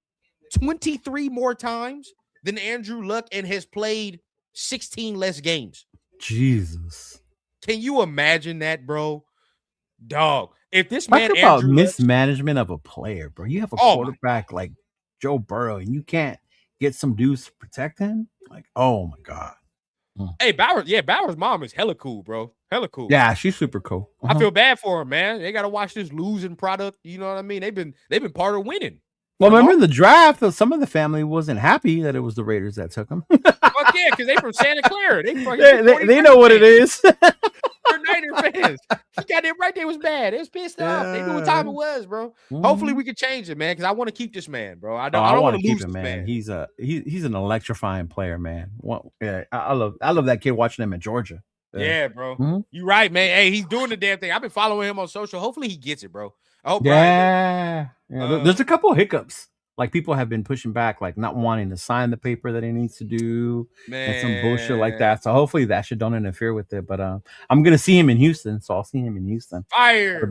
23 more times than Andrew Luck and has played 16 less games. Jesus. Can you imagine that, bro? Dog. If this man talk about mismanagement of a player, bro. You have a quarterback like Joe Burrow and you can't get some dudes to protect him? Like, oh my God. Hey, Bauer's mom is hella cool, bro. Hella cool. Yeah, she's super cool. I feel bad for him, man. They gotta watch this losing product. You know what I mean? They've been part of winning. Well, remember in the draft, some of the family wasn't happy that it was the Raiders that took him. Fuck yeah, because they from Santa Clara. They know what it is. They're Niner fans. He got it right. They was mad. They was pissed off. They knew what time it was, bro. Hopefully we can change it, man. Because I want to keep this man, bro. I don't want to keep him, man. He's an electrifying player, man. I love that kid watching him in Georgia. Yeah, bro. You right, man. Hey, he's doing the damn thing. I've been following him on social. Hopefully he gets it, bro. I hope. There's a couple of hiccups. Like people have been pushing back, like not wanting to sign the paper that he needs to do, and some bullshit like that. So hopefully that shit don't interfere with it. But I'm gonna see him in Houston, so I'll see him in Houston. Fire.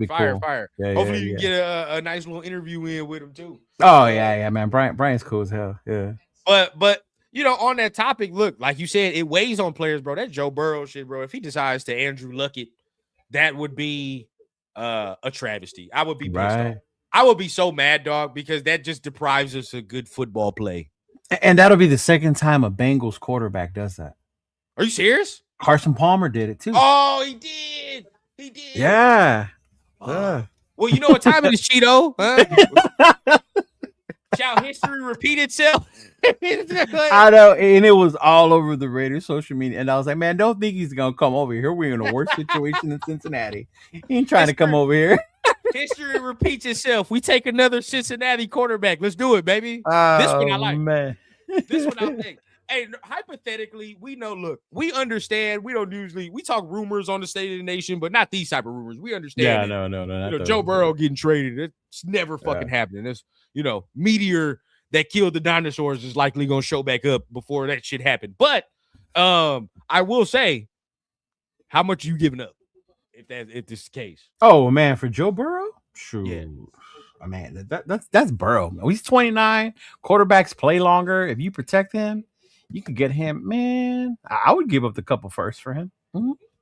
Yeah, hopefully you can get a nice little interview in with him too. Oh yeah, man. Brian's cool as hell. Yeah. But you know, on that topic, look, like you said, it weighs on players, bro. That Joe Burrow shit, bro. If he decides to Andrew Luck it, that would be a travesty. I would be pissed off. I will be so mad, dog, because that just deprives us of good football play. And that'll be the second time a Bengals quarterback does that. Are you serious? Carson Palmer did it too. Oh, he did. He did. Yeah. Well, you know what time it is, Cheeto? Huh? Shall history repeat itself? I know, and it was all over the Raiders social media. And I was like, man, don't think he's gonna come over here. We're in a worse situation in Cincinnati. He ain't trying to come over here. History repeats itself. We take another Cincinnati quarterback. Let's do it, baby. This one I like. Man. This one I think. Hey, hypothetically, we know, look, we understand. We don't usually, we talk rumors on the State of the Nation, but not these type of rumors. We understand. Yeah, no. Joe Burrow getting traded. It's never fucking happening. It's, meteor that killed the dinosaurs is likely going to show back up before that shit happened. But I will say, how much are you giving up? If this is the case. Oh man, for Joe Burrow? Sure. Yeah. Oh, man, that's Burrow. He's 29. Quarterbacks play longer. If you protect him, you could get him. Man, I would give up the couple first for him.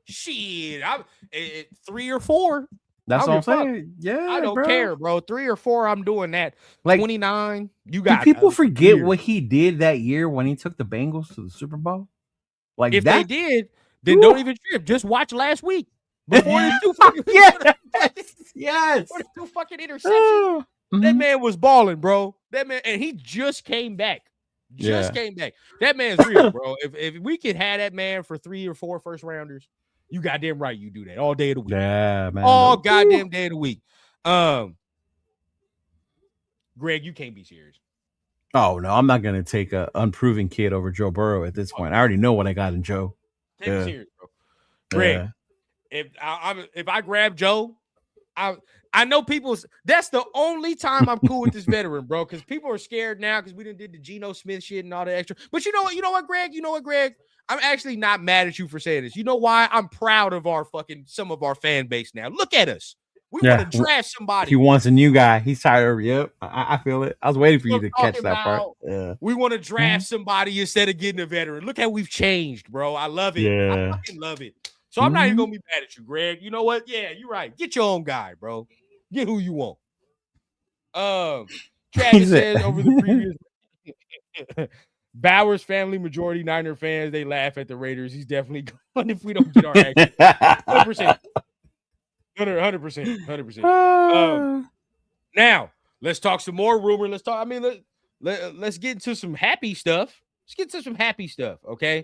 Shit, 3 or 4. That's what I'm saying. Yeah, I don't care, bro. 3 or 4, I'm doing that. Like 29, you got. Do people forget what he did that year when he took the Bengals to the Super Bowl? Like if they did, then don't even trip. Just watch last week. Before the 2 fucking yes, before the 2 fucking interceptions, that man was balling, bro. That man, and he just came back. Came back. That man's real, bro. If we could have that man for 3 or 4 first rounders, you goddamn right you do that all day of the week. Yeah, man. All goddamn day of the week. Greg, you can't be serious. Oh no, I'm not gonna take a unproven kid over Joe Burrow at this point. I already know what I got in Joe. Take me serious, bro. Greg. If I grab Joe, I know that's the only time I'm cool with this veteran, bro, because people are scared now because we did the Geno Smith shit and all the extra. But you know what, Greg? I'm actually not mad at you for saying this. You know why? I'm proud of some of our fan base now. Look at us. We want to draft somebody. He wants a new guy. He's tired of Yep, I feel it. I was waiting for you to catch that part. Yeah. We want to draft somebody instead of getting a veteran. Look how we've changed, bro. I love it. Yeah. I fucking love it. So I'm not even gonna be mad at you, Greg. You know what? Yeah, you're right. Get your own guy, bro. Get who you want. Travis says over the previous Bowers family majority Niner fans, they laugh at the Raiders. He's definitely going if we don't get our action. 100%. 100%. Now let's talk some more rumor. Let's get into some happy stuff. Okay.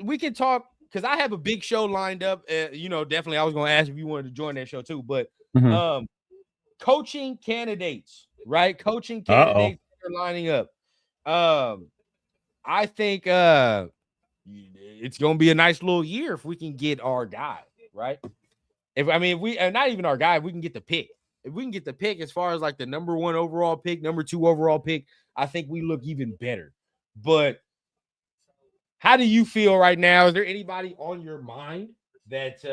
We can talk. Because I have a big show lined up. Definitely I was going to ask if you wanted to join that show too. But Coaching candidates, right? Coaching candidates are lining up. I think it's gonna be a nice little year if we can get our guy, right? If we not even our guy, if we can get the pick. If we can get the pick as far as like the number 1 overall pick, number 2 overall pick, I think we look even better. But how do you feel right now? Is there anybody on your mind that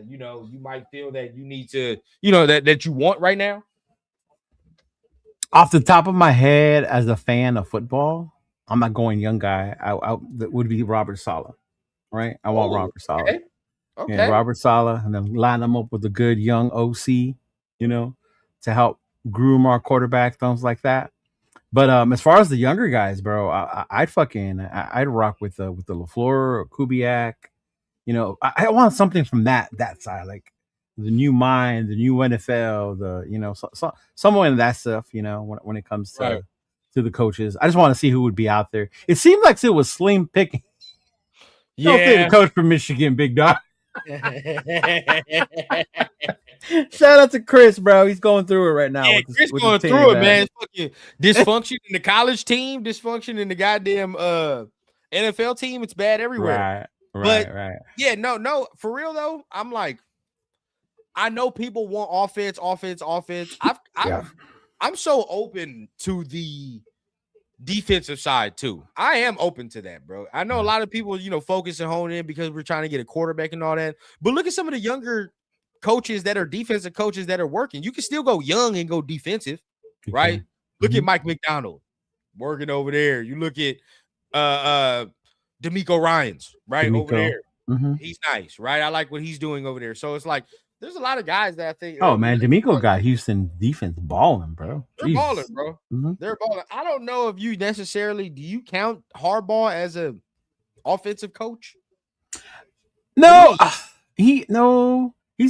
you might feel that you need to, that you want right now? Off the top of my head, as a fan of football, I'm not going young guy. That would be Robert Saleh, right? I want Robert Saleh. Okay. Yeah, Robert Saleh, and then line him up with a good young OC, to help groom our quarterback, things like that. But as far as the younger guys, bro, I'd rock with the LaFleur or Kubiak. I want something from that side, like the new mind, the new NFL, somewhere in that stuff. When it comes to the coaches, I just want to see who would be out there. It seemed like it was slim picking. Yeah, the coach from Michigan, big dog. Shout out to Chris, bro. He's going through it right now. Yeah, Chris going through it, man. Fucking dysfunction in the college team, dysfunction in the goddamn NFL team. It's bad everywhere. Right. Yeah, no, for real though. I'm like, I know people want offense. I'm so open to the defensive side too. I am open to that, bro. I know a lot of people, focus and hone in because we're trying to get a quarterback and all that. But look at some of the younger coaches that are defensive coaches that are working. You can still go young and go defensive, right? Okay. Look at Mike McDonald working over there. You look at DeMeco Ryans, right? Over there. He's nice, right? I like what he's doing over there. So it's like there's a lot of guys that I think. Oh man, DeMeco got Houston defense balling, bro. They're balling, bro. They're balling. I don't know if you necessarily do you count Harbaugh as a offensive coach? No, he's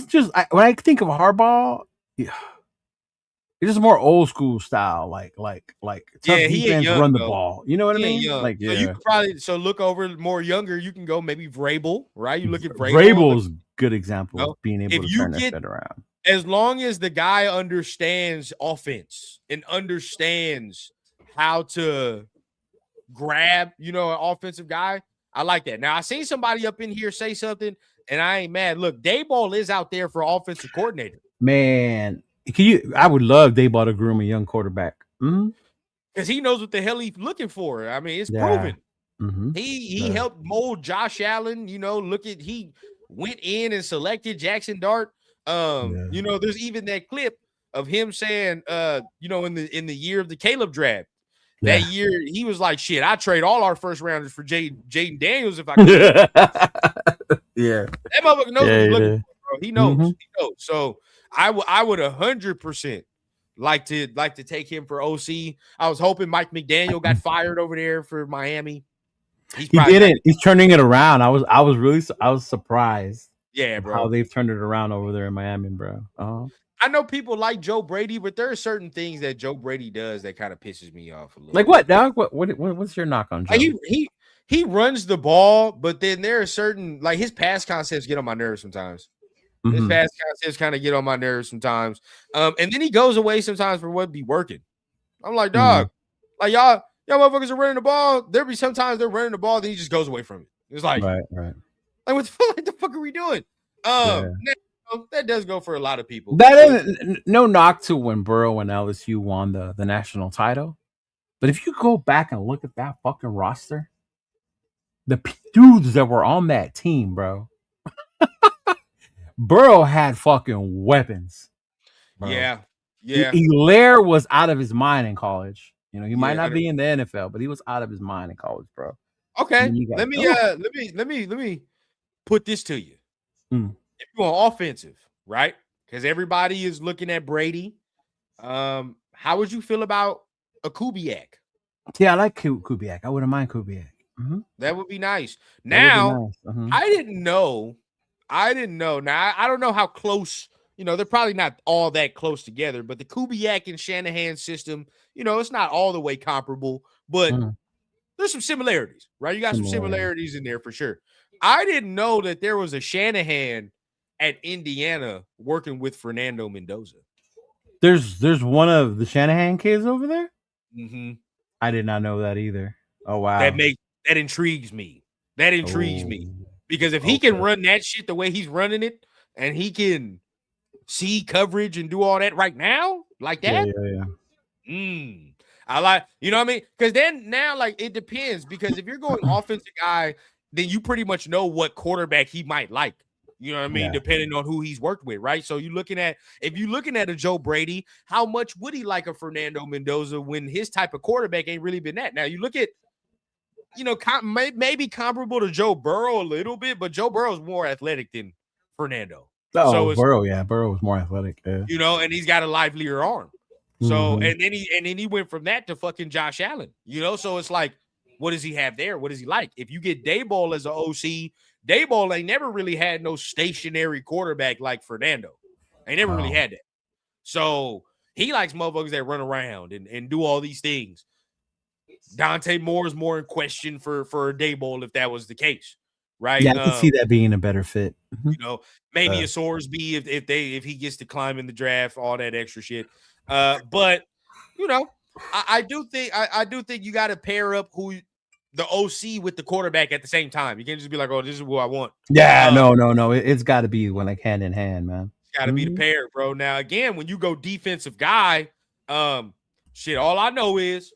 just when I think of Harbaugh, he's just more old school style, like tough defense, run the ball. You know what I mean? Young. Like, so you could probably look over more younger. You can go maybe Vrabel, right? You look at Vrabel. Vrabel's good example of being able to turn that shit around. As long as the guy understands offense and understands how to grab, an offensive guy, I like that. Now I seen somebody up in here say something, and I ain't mad. Look, Dayball is out there for offensive coordinator. Man. I would love Dayball to groom a young quarterback. Because he knows what the hell he's looking for. I mean, it's proven. He helped mold Josh Allen. He went in and selected Jackson Dart. There's even that clip of him saying, in the year of the Caleb draft, that year he was like, "Shit, I trade all our first rounders for Jaden Daniels if I could." Yeah, that motherfucker knows what he's looking for, bro. He knows. He knows. So I would 100% like to take him for OC. I was hoping Mike McDaniel got fired over there for Miami. He didn't. He's turning it around. I was surprised. Yeah, bro. How they've turned it around over there in Miami, bro. I know people like Joe Brady, but there are certain things that Joe Brady does that kind of pisses me off a little. Like what, dog? What's your knock on Joe? He runs the ball, but then there are certain his pass concepts get on my nerves sometimes. His pass concepts kind of get on my nerves sometimes. And then he goes away sometimes for what be working. I'm like, dog, like y'all motherfuckers are running the ball. There be sometimes they're running the ball, then he just goes away from it. It's like, right. Like what the fuck are we doing? That does go for a lot of people. That isn't no knock to when Burrow and LSU won the national title. But if you go back and look at that fucking roster, the dudes that were on that team, bro. Burrow had fucking weapons. Bro. Yeah. Hilaire was out of his mind in college. He might not be in the NFL, but he was out of his mind in college, bro. Okay. Let me put this to you. If you want offensive, right? Because everybody is looking at Brady. How would you feel about a Kubiak? Yeah, I like Kubiak. I wouldn't mind Kubiak. That would be nice. Now, I didn't know. Now, I don't know how close, they're probably not all that close together, but the Kubiak and Shanahan system, it's not all the way comparable, but there's some similarities, right? You got some similarities in there for sure. I didn't know that there was a Shanahan at Indiana working with Fernando Mendoza. There's one of the Shanahan kids over there. Mm-hmm. I did not know that either. Oh wow, that intrigues me. That intrigues me because if he can run that shit the way he's running it, and he can see coverage and do all that right now, like that, I like, you know what I mean? Because then now, like, it depends. Because if you're going offensive guy, then you pretty much know what quarterback he might like. You know what I mean? Depending on who he's worked with, right? So if you're looking at a Joe Brady, how much would he like a Fernando Mendoza when his type of quarterback ain't really been that? Now you look at, maybe comparable to Joe Burrow a little bit, but Joe Burrow's more athletic than Fernando. Oh, Burrow, Burrow was more athletic, and he's got a livelier arm. So and then he went from that to fucking Josh Allen, So it's like, what does he have there? What does he like? If you get Daboll as an OC, Daboll ain't never really had no stationary quarterback like Fernando. They never really had that. So he likes motherfuckers that run around and do all these things. Dante Moore is more in question for Daboll if that was the case, right? Yeah, I can see that being a better fit. Maybe a Sorsby if he gets to climb in the draft, all that extra shit. But I do think you got to pair up the OC with the quarterback at the same time. You can't just be like, oh, this is what I want. Yeah, no. It's got to be like hand in hand, man. It's got to be the pair, bro. Now, again, when you go defensive guy, all I know is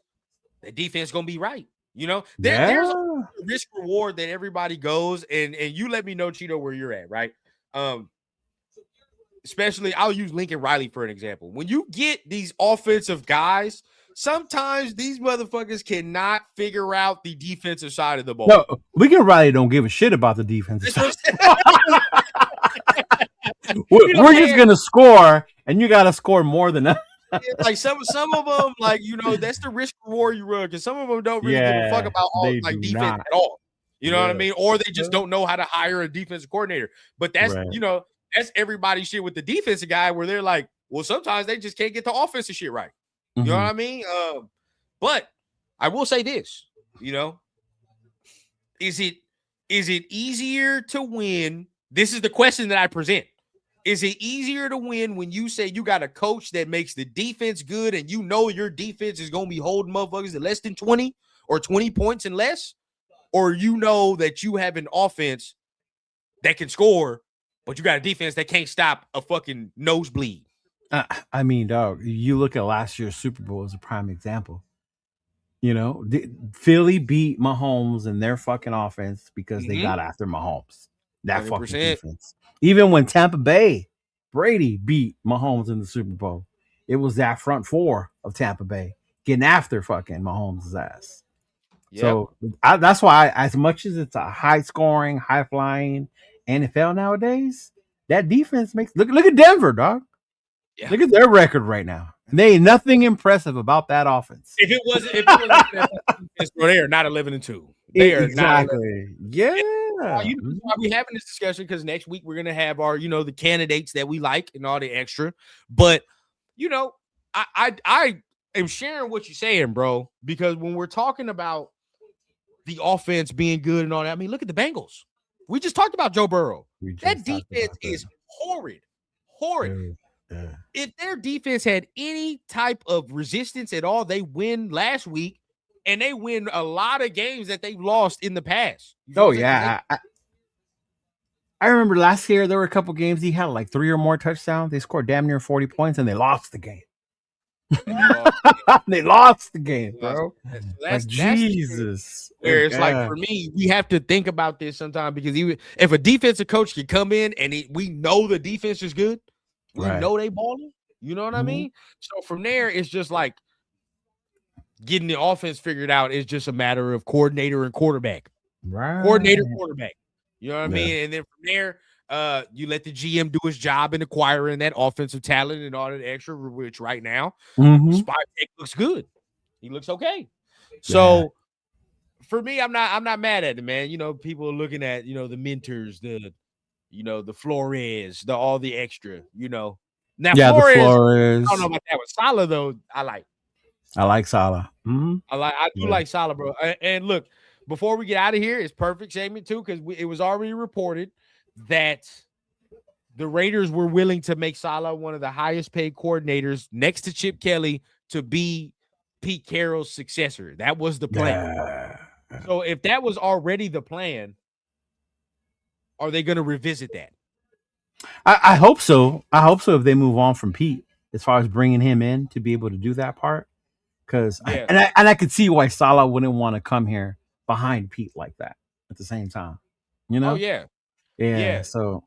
the defense going to be right. There's a risk reward that everybody goes, and you let me know, Cheeto, where you're at, right? Especially, I'll use Lincoln Riley for an example. When you get these offensive guys, sometimes these motherfuckers cannot figure out the defensive side of the ball. No, Lincoln Riley don't give a shit about the defensive side. We're just going to score, and you got to score more than that. Like some of them, like, that's the risk reward you run, because some of them don't really give a fuck about defense at all. You know what I mean? Or they just don't know how to hire a defensive coordinator. But that's that's everybody's shit with the defensive guy, where they're like, well, sometimes they just can't get the offensive shit right. You know what I mean? But I will say this, is it easier to win? This is the question that I present. Is it easier to win when you say you got a coach that makes the defense good and your defense is going to be holding motherfuckers at less than 20 or 20 points and less? Or that you have an offense that can score, but you got a defense that can't stop a fucking nosebleed? I mean, dog, you look at last year's Super Bowl as a prime example. Philly beat Mahomes and their fucking offense because they got after Mahomes. That 100%. Fucking defense. Even when Tampa Bay, Brady beat Mahomes in the Super Bowl, it was that front four of Tampa Bay getting after fucking Mahomes' ass. Yep. So that's why, as much as it's a high-scoring, high-flying NFL nowadays, that defense makes look at Denver, dog. Yeah. Look at their record right now. And they ain't nothing impressive about that offense. If it wasn't they are not 11-2. They are exactly. Not 11-2. Yeah. Why we having this discussion? Because next week we're gonna have our, the candidates that we like and all the extra. But I am sharing what you're saying, bro, because when we're talking about the offense being good and all that, I mean, look at the Bengals. We just talked about Joe Burrow. That defense is horrid. Yeah. If their defense had any type of resistance at all, they win last week, and they win a lot of games that they've lost in the past. I remember last year there were a couple games he had like 3 or more touchdowns. They scored damn near 40 points, and they lost the game. They lost the game, bro. That's Jesus. Where it's like, for me, we have to think about this sometimes, because even if a defensive coach can come in and we know the defense is good, we know they balling. You know what I mean? So from there, it's just like getting the offense figured out is just a matter of coordinator and quarterback. Right. Coordinator, quarterback. You know what I mean? And then from there, you let the GM do his job in acquiring that offensive talent and all that extra, which right now, Spike looks good. He looks okay. So for me, I'm not mad at it, man. People are looking at, the mentors, the Flores, all the extra, Now Flores, I don't know about that with Salah though. I like Salah. I do like Salah, bro. And look, before we get out of here, it's perfect segment too, because it was already reported that the Raiders were willing to make Saleh one of the highest paid coordinators next to Chip Kelly to be Pete Carroll's successor. That was the plan. Yeah. So if that was already the plan, are they going to revisit that? I hope so. I hope so if they move on from Pete as far as bringing him in to be able to do that part. Because I could see why Saleh wouldn't want to come here behind Pete like that at the same time. You know? Oh, yeah. So,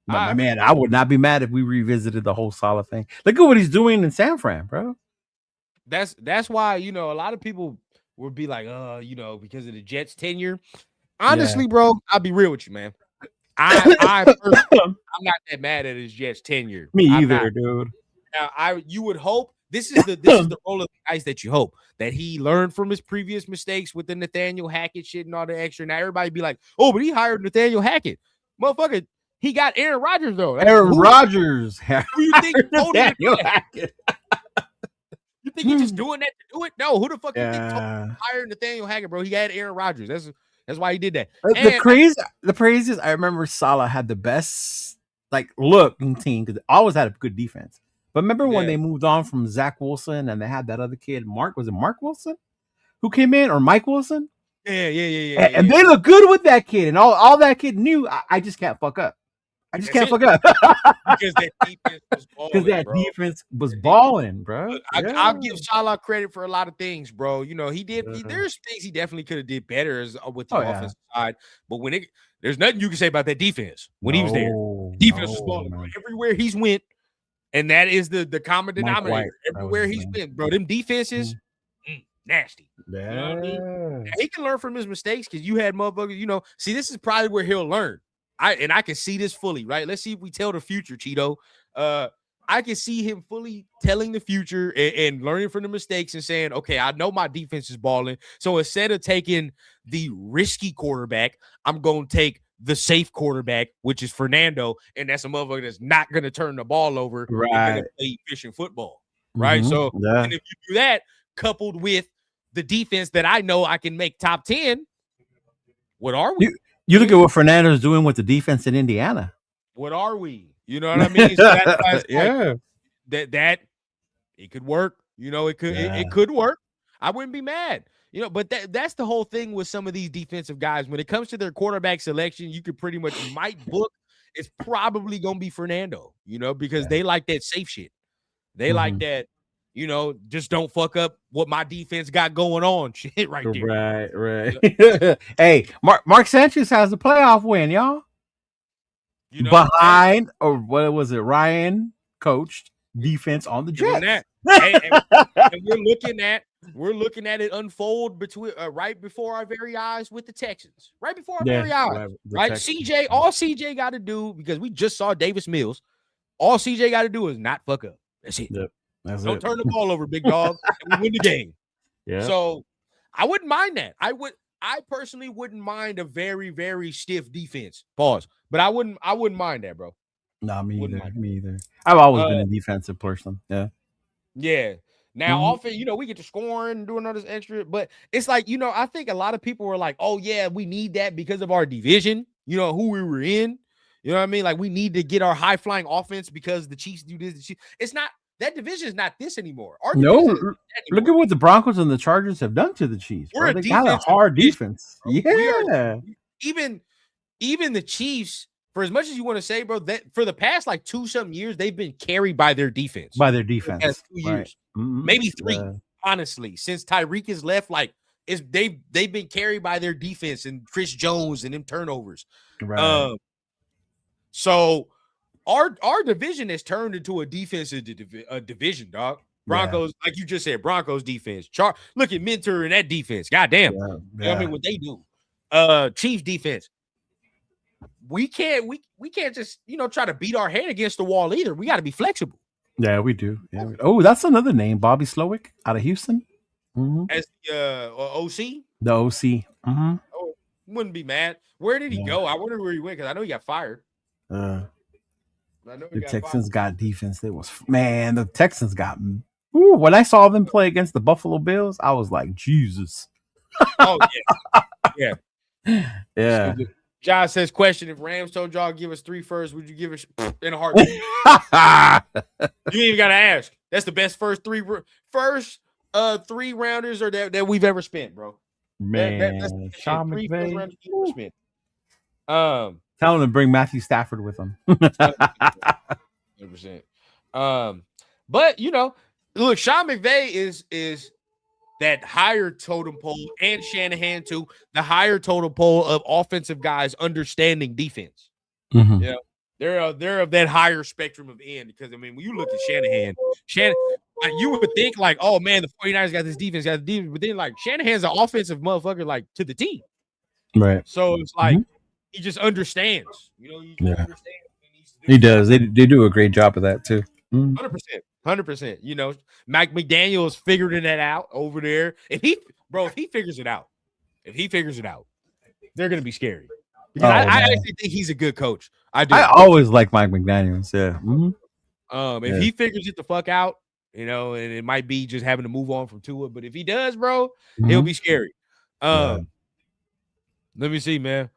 man, I would not be mad if we revisited the whole Saleh thing. Look at what he's doing in San Fran, bro. That's why, a lot of people would be like, because of the Jets tenure. Honestly, bro, I'll be real with you, man. I'm not that mad at his Jets tenure. Me either, dude. Now, you would hope this is the roll of the dice that you hope that he learned from his previous mistakes with the Nathaniel Hackett shit and all the extra. Now everybody be like, oh, but he hired Nathaniel Hackett, motherfucker. He got Aaron Rodgers though. Rodgers. Who you think Nathaniel Hackett? You think he's just doing that to do it? No, who the fuck you think hired Nathaniel Hackett, bro? He had Aaron Rodgers. That's why he did that. The crazy is I remember Saleh had the best looking team because they always had a good defense. But remember when they moved on from Zach Wilson and they had that other kid, Mark Wilson, who came in, or Mike Wilson? Yeah. And they look good with that kid, and all that kid knew. I just can't fuck up. Because that defense was balling. Because that defense was balling, bro. I'll give Saleh credit for a lot of things, bro. He did. There's things he definitely could have did better with the offensive side. But there's nothing you can say about that defense when he was there. Defense was balling, bro. Everywhere he's went, and that is the common denominator. Everywhere he's been, bro. Them defenses, nasty. Yeah. You know what I mean? Now, he can learn from his mistakes because you had motherfuckers. See, this is probably where he'll learn. I can see this fully, right? Let's see if we tell the future, Cheeto. I can see him fully telling the future and learning from the mistakes and saying, okay, I know my defense is balling. So instead of taking the risky quarterback, I'm going to take the safe quarterback, which is Fernando. And that's a motherfucker that's not going to turn the ball over. Right. And gonna play efficient football. Right. Mm-hmm. So and if you do that, coupled with the defense that I know I can make top 10, what are we? You look at what Fernando's doing with the defense in Indiana. What are we? You know what I mean? So that's why that it could work. It could work. I wouldn't be mad. But that's the whole thing with some of these defensive guys. When it comes to their quarterback selection, you might book. It's probably gonna be Fernando. Because they like that safe shit. They like that. Just don't fuck up what my defense got going on. Shit, right there. Right. Hey, Mark Sanchez has a playoff win, y'all. Behind, or what was it? Ryan coached defense on the Jets. And we're looking at it unfold between right before our very eyes with the Texans. Right before our very eyes. Right? CJ, all CJ got to do, because we just saw Davis Mills. All CJ got to do is not fuck up. That's it. Yep. Don't turn the ball over, big dog, and we win the game. Yeah. So I wouldn't mind that. I personally wouldn't mind a very, very stiff defense. Pause. But I wouldn't mind that, bro. No, me either. I've always been a defensive person. Yeah. Yeah. Now, often, we get to scoring and doing all this extra, but it's like, I think a lot of people were like, oh, yeah, we need that because of our division, who we were in. You know what I mean? Like, we need to get our high-flying offense because the Chiefs do this. It's not. That division is not this anymore. Look at what the Broncos and the Chargers have done to the Chiefs. They got a hard defense. Yeah. Even the Chiefs, for as much as you want to say, bro, that for the past 2-something years, they've been carried by their defense. By their defense. The past 2 years. Mm-hmm. Maybe 3, honestly. Since Tyreek has left, they've been carried by their defense and Chris Jones and them turnovers. Right. So Our division has turned into a defensive division, dog. Broncos, like you just said, Broncos defense. Look at Mentor and that defense. Goddamn. You know what I mean? What they do. Chiefs defense. We can't just, try to beat our head against the wall either. We got to be flexible. Yeah, we do. Yeah. Oh, that's another name. Bobby Slowick out of Houston. Mm-hmm. As the OC? The OC. Mm-hmm. Oh, wouldn't be mad. Where did he go? I wonder where he went, because I know he got fired. The Texans got defense. The Texans got. Ooh, when I saw them play against the Buffalo Bills, I was like, Jesus. Oh yeah, yeah. Josh says, question, if Rams told y'all give us 3 firsts, would you give us in a heartbeat? You ain't even got to ask. That's the best first 3 rounders or that we've ever spent, bro. Man, Sean McVay. Tell him to bring Matthew Stafford with him. 100%. But look, Sean McVay is that higher totem pole, and Shanahan too, the higher totem pole of offensive guys understanding defense. Mm-hmm. They're of that higher spectrum of end, because I mean, when you look at Shanahan, you would think like, oh man, the 49ers got this defense, but then like Shanahan's an offensive motherfucker, like to the team. Right. So it's like he just understands. He understands what he needs to do. He does. They do a great job of that too. 100%. Mike McDaniel's figuring that out over there. If he figures it out, they're gonna be scary. Because I actually think he's a good coach. I do. I always like Mike McDaniels. Yeah. Mm-hmm. If he figures it the fuck out, and it might be just having to move on from Tua, but if he does, bro, it'll be scary. Let me see, man.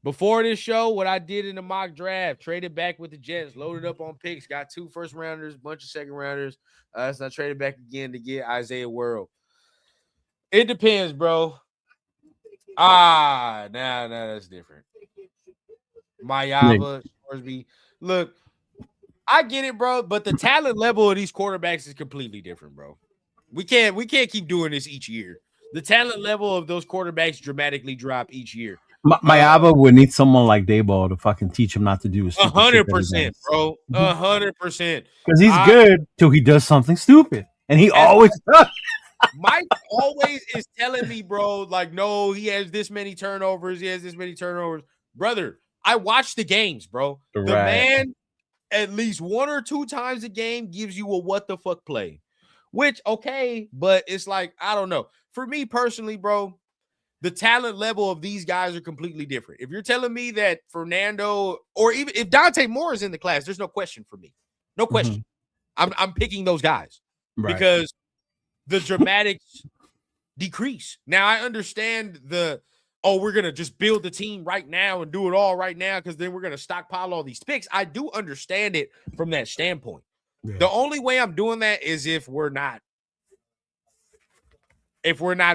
Before this show, what I did in the mock draft, traded back with the Jets, loaded up on picks, got 2 first rounders, bunch of second rounders. So I traded back again to get Isaiah World. It depends, bro. Nah, that's different. Mayava, Scoresby. Look, I get it, bro, but the talent level of these quarterbacks is completely different, bro. We can't keep doing this each year. The talent level of those quarterbacks dramatically drop each year. Mayava would need someone like Dayball to fucking teach him not to do 100%, bro. 100%. Because he's good till he does something stupid, and he always does. Mike always is telling me, bro, like, no, he has this many turnovers. Brother, I watch the games, bro. The man, at least 1 or 2 times a game, gives you a what the fuck play. Which, okay, but it's like, I don't know. For me personally, bro, the talent level of these guys are completely different. If you're telling me that Fernando, or even if Dante Moore is in the class, there's no question for me. No question. I'm picking those guys because the dramatics decrease. Now, I understand we're going to just build the team right now and do it all right now because then we're going to stockpile all these picks. I do understand it from that standpoint. Yeah. The only way I'm doing that is if we're not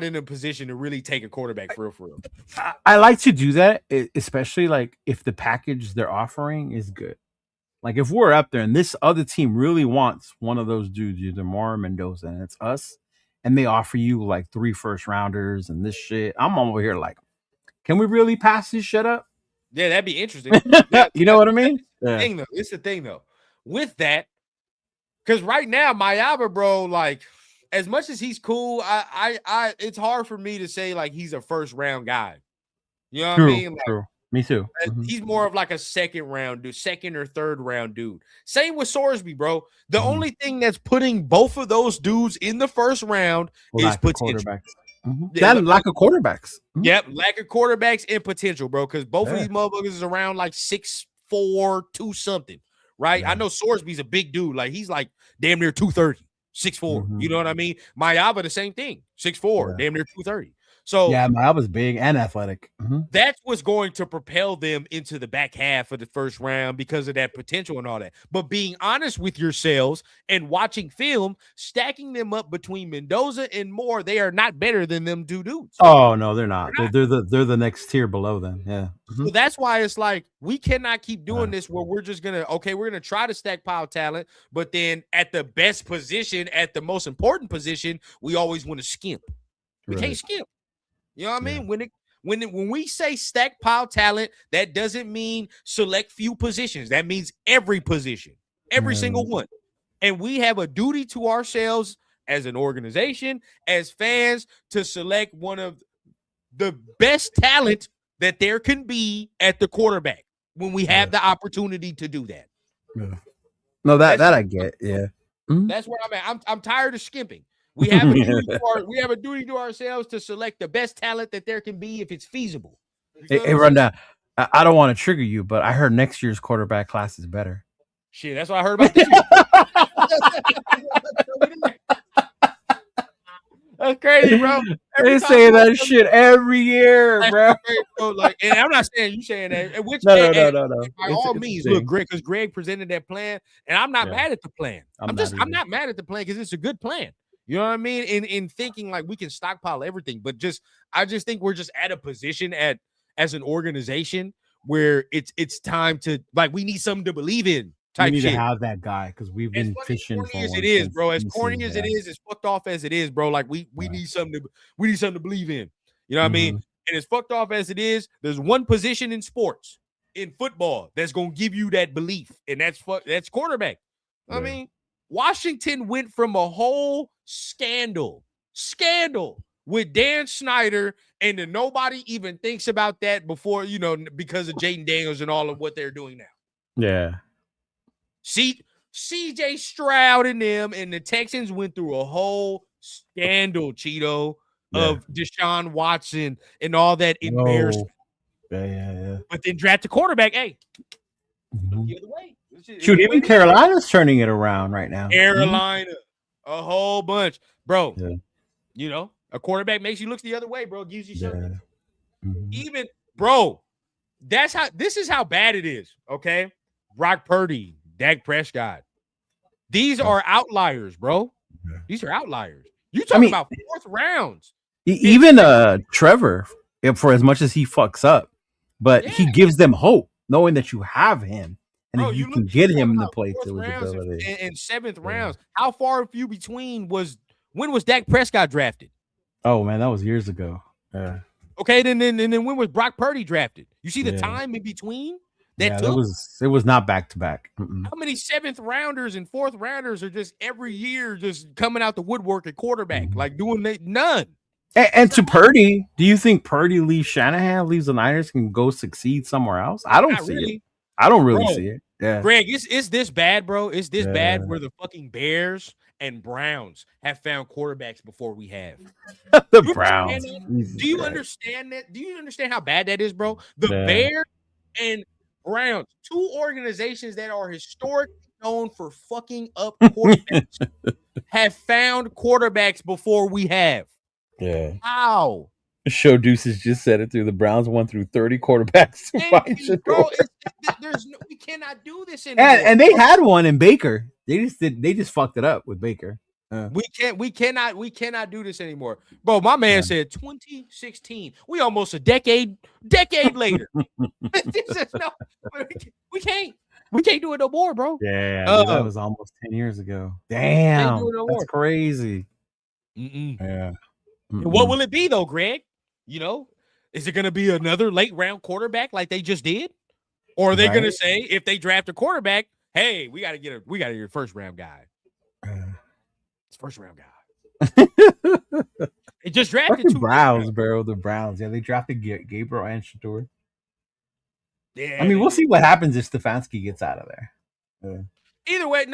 in a position to really take a quarterback for real. I like to do that, especially like if the package they're offering is good. Like if we're up there and this other team really wants one of those dudes, either Moore or Mendoza, and it's us, and they offer you like 3 first rounders and this shit, I'm over here like, can we really pass this shit up? Yeah, that'd be interesting. You know what I mean? It's the thing though. With that, because right now, Mayava, bro, like, as much as he's cool, I it's hard for me to say like he's a first round guy. You know what I mean? Like, true. Me too. He's more of like a second or third round dude. Same with Scoresby, bro. The only thing that's putting both of those dudes in the first round is potential. Lack of quarterbacks. Yep, lack of quarterbacks and potential, bro. Because both of these motherfuckers is around like 6'4", 2 something, right? I know Scoresby's a big dude. Like he's like damn near 230. 6'4", you know what I mean? Mayava, the same thing, 6'4", damn near 230. So yeah, Mayava's big and athletic. That's what's going to propel them into the back half of the first round because of that potential and all that. But being honest with yourselves and watching film, stacking them up between Mendoza and Moore, they are not better than them 2 dudes. Oh no, they're not. They're the next tier below them. Yeah. So that's why it's like we cannot keep doing this where we're just we're gonna try to stack pile talent, but then at the best position, at the most important position, we always want to skimp. We can't skimp. You know what I mean? When we say stack pile talent, that doesn't mean select few positions. That means every position, every single one. And we have a duty to ourselves as an organization, as fans, to select one of the best talent that there can be at the quarterback when we have the opportunity to do that. Yeah. No, that I get. Yeah. That's where I'm at. I'm tired of skimping. We have a duty to ourselves to select the best talent that there can be if it's feasible. Hey, Rundown. I don't want to trigger you, but I heard next year's quarterback class is better. Shit, that's what I heard about this year. That's crazy, bro. They say that shit every year, bro. Like, and I'm not saying you saying that. Which no. By all means, look, Greg, because Greg presented that plan, and I'm not mad at the plan. I'm not mad at the plan because it's a good plan. You know what I mean? In thinking like we can stockpile everything, but I just think we're just at a position as an organization where it's time to like we need something to believe in. We need to have that guy because we've been fishing for as it is, bro. As corny as it is, as fucked off as it is, bro. Like we need something to believe in. You know what I mean? And as fucked off as it is, there's one position in sports, in football, that's gonna give you that belief, and that's quarterback. Yeah. I mean, Washington went from a whole scandal with Dan Snyder, and then nobody even thinks about that before, because of Jaden Daniels and all of what they're doing now. Yeah. CJ Stroud and them and the Texans went through a whole scandal, Cheeto, of Deshaun Watson and all that embarrassment. Yeah. But then draft a quarterback. Hey, the other way. Shoot, even Carolina's turning it around right now. Carolina, a whole bunch, bro. Yeah. A quarterback makes you look the other way, bro. Gives you something. Even, bro, this is how bad it is. Okay, Brock Purdy, Dak Prescott. These are outliers, bro. These are outliers. You talking about fourth rounds. Even Trevor, for as much as he fucks up, but he gives them hope, knowing that you have him. And if you can get him to play to his ability. And seventh rounds. How far few between when was Dak Prescott drafted? Oh man, that was years ago. Yeah. Okay, then when was Brock Purdy drafted? You see the time in between? It was not back to back. How many seventh rounders and fourth rounders are just every year just coming out the woodwork at quarterback, like doing none? And to Purdy, do you think Purdy leaves the Niners and go succeed somewhere else? I don't see it. I don't really see it. Yeah, Greg, it's this bad, bro. It's this bad where the fucking Bears and Browns have found quarterbacks before we have. The Browns. Do you understand that? Do you understand how bad that is, bro? The Bears and Browns, two organizations that are historically known for fucking up quarterbacks, have found quarterbacks before we have. Yeah. How? Show Deuces just said it through. The Browns won through 30 quarterbacks to find Shador. We cannot do this anymore. And they had one in Baker. They just fucked it up with Baker. We cannot do this anymore. Bro, my man said 2016. We almost a decade later. We can't do it no more, bro. Yeah, that was almost 10 years ago. Damn, that's crazy. Yeah. What will it be though, Greg? Is it going to be another late round quarterback like they just did? Or are they going to say, if they draft a quarterback, hey, we got to get a first round guy. It's first round guy. It just drafted two Browns, bro. The Browns. Yeah, they drafted Gabriel and Shador. Yeah. I mean, we'll see what happens if Stefanski gets out of there. Yeah. Either way,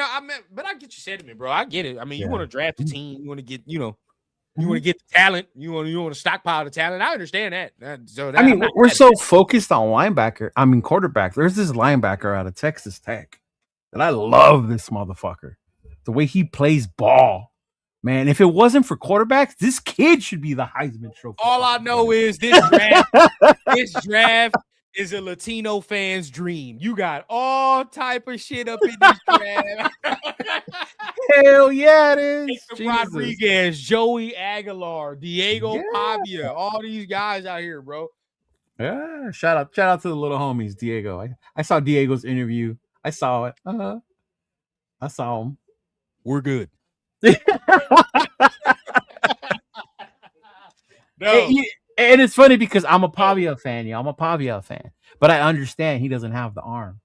but I get your sentiment, bro. I get it. I mean, you want to draft a team, you want to get, you want to get the talent, you want to stockpile the talent. I understand that. We're so focused on quarterback. There's this linebacker out of Texas Tech, and I love this motherfucker. The way he plays ball, man. If it wasn't for quarterbacks, this kid should be the Heisman Trophy. All I know is this draft is a Latino fan's dream. You got all type of shit up in this draft. Hell yeah, it is. Rodriguez, Joey Aguilar, Diego Pavia, all these guys out here, bro. Yeah, shout out to the little homies, Diego. I saw Diego's interview. I saw it. I saw him. We're good. No. And it's funny because I'm a Pavia fan, I'm a Pavia fan. But I understand he doesn't have the arm.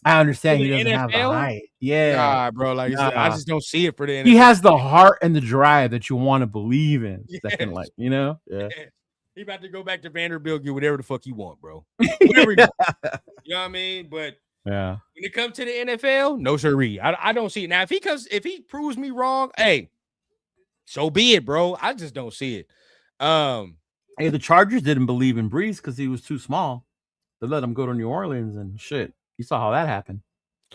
I understand he doesn't have the height. Yeah. Nah, bro. I just don't see it for the NFL. He has the heart and the drive that you want to believe in. Second, Yeah. He about to go back to Vanderbilt, get whatever the fuck he want, bro. Whatever he want. You know what I mean? But when it comes to the NFL, no siree. I don't see it. Now, if he proves me wrong, hey, so be it, bro. I just don't see it. Hey, the Chargers didn't believe in Breeze because he was too small. They let him go to New Orleans and shit. You saw how that happened.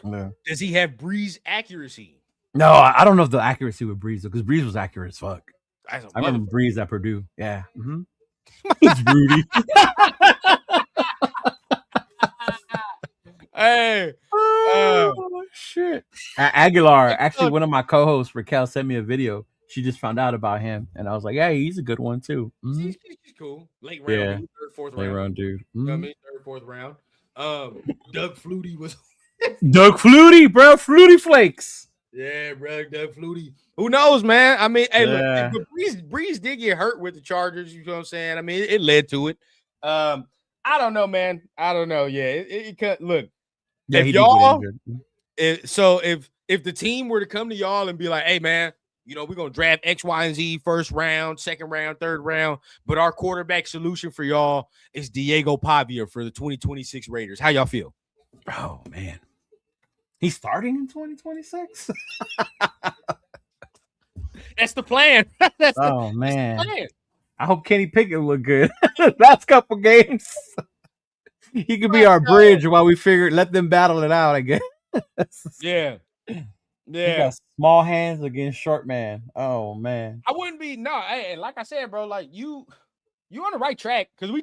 Yeah. Does he have Breeze accuracy? No, I don't know if the accuracy with Breeze, because Breeze was accurate as fuck. I remember Breeze at Purdue. Yeah. Mm-hmm. It's Rudy. Hey. Shit. Aguilar, actually, one of my co-hosts, Raquel, sent me a video. She just found out about him, and I was like, "Yeah, he's a good one too." Mm-hmm. She's cool. Late round, dude, third, fourth round. Late round, dude. Mm-hmm. You know what I mean? Third, fourth round. Doug Flutie was. Doug Flutie, bro. Flutie Flakes. Yeah, bro. Doug Flutie. Who knows, man? I mean, hey, look, Breeze did get hurt with the Chargers. You know what I'm saying? I mean, it led to it. I don't know, man. I don't know. Yeah, it could look. Yeah, if y'all, if the team were to come to y'all and be like, "Hey, man, you know, we're gonna draft X, Y, and Z first round, second round, third round, but our quarterback solution for y'all is Diego Pavia for the 2026 Raiders." How y'all feel? Oh man, he's starting in 2026. That's the plan. That's the man, plan. I hope Kenny Pickett look good last couple games. He could be our bridge while we let them battle it out, I guess. Yeah. He got small hands against short man. Oh man. I wouldn't be hey, like I said, bro, like you on the right track because we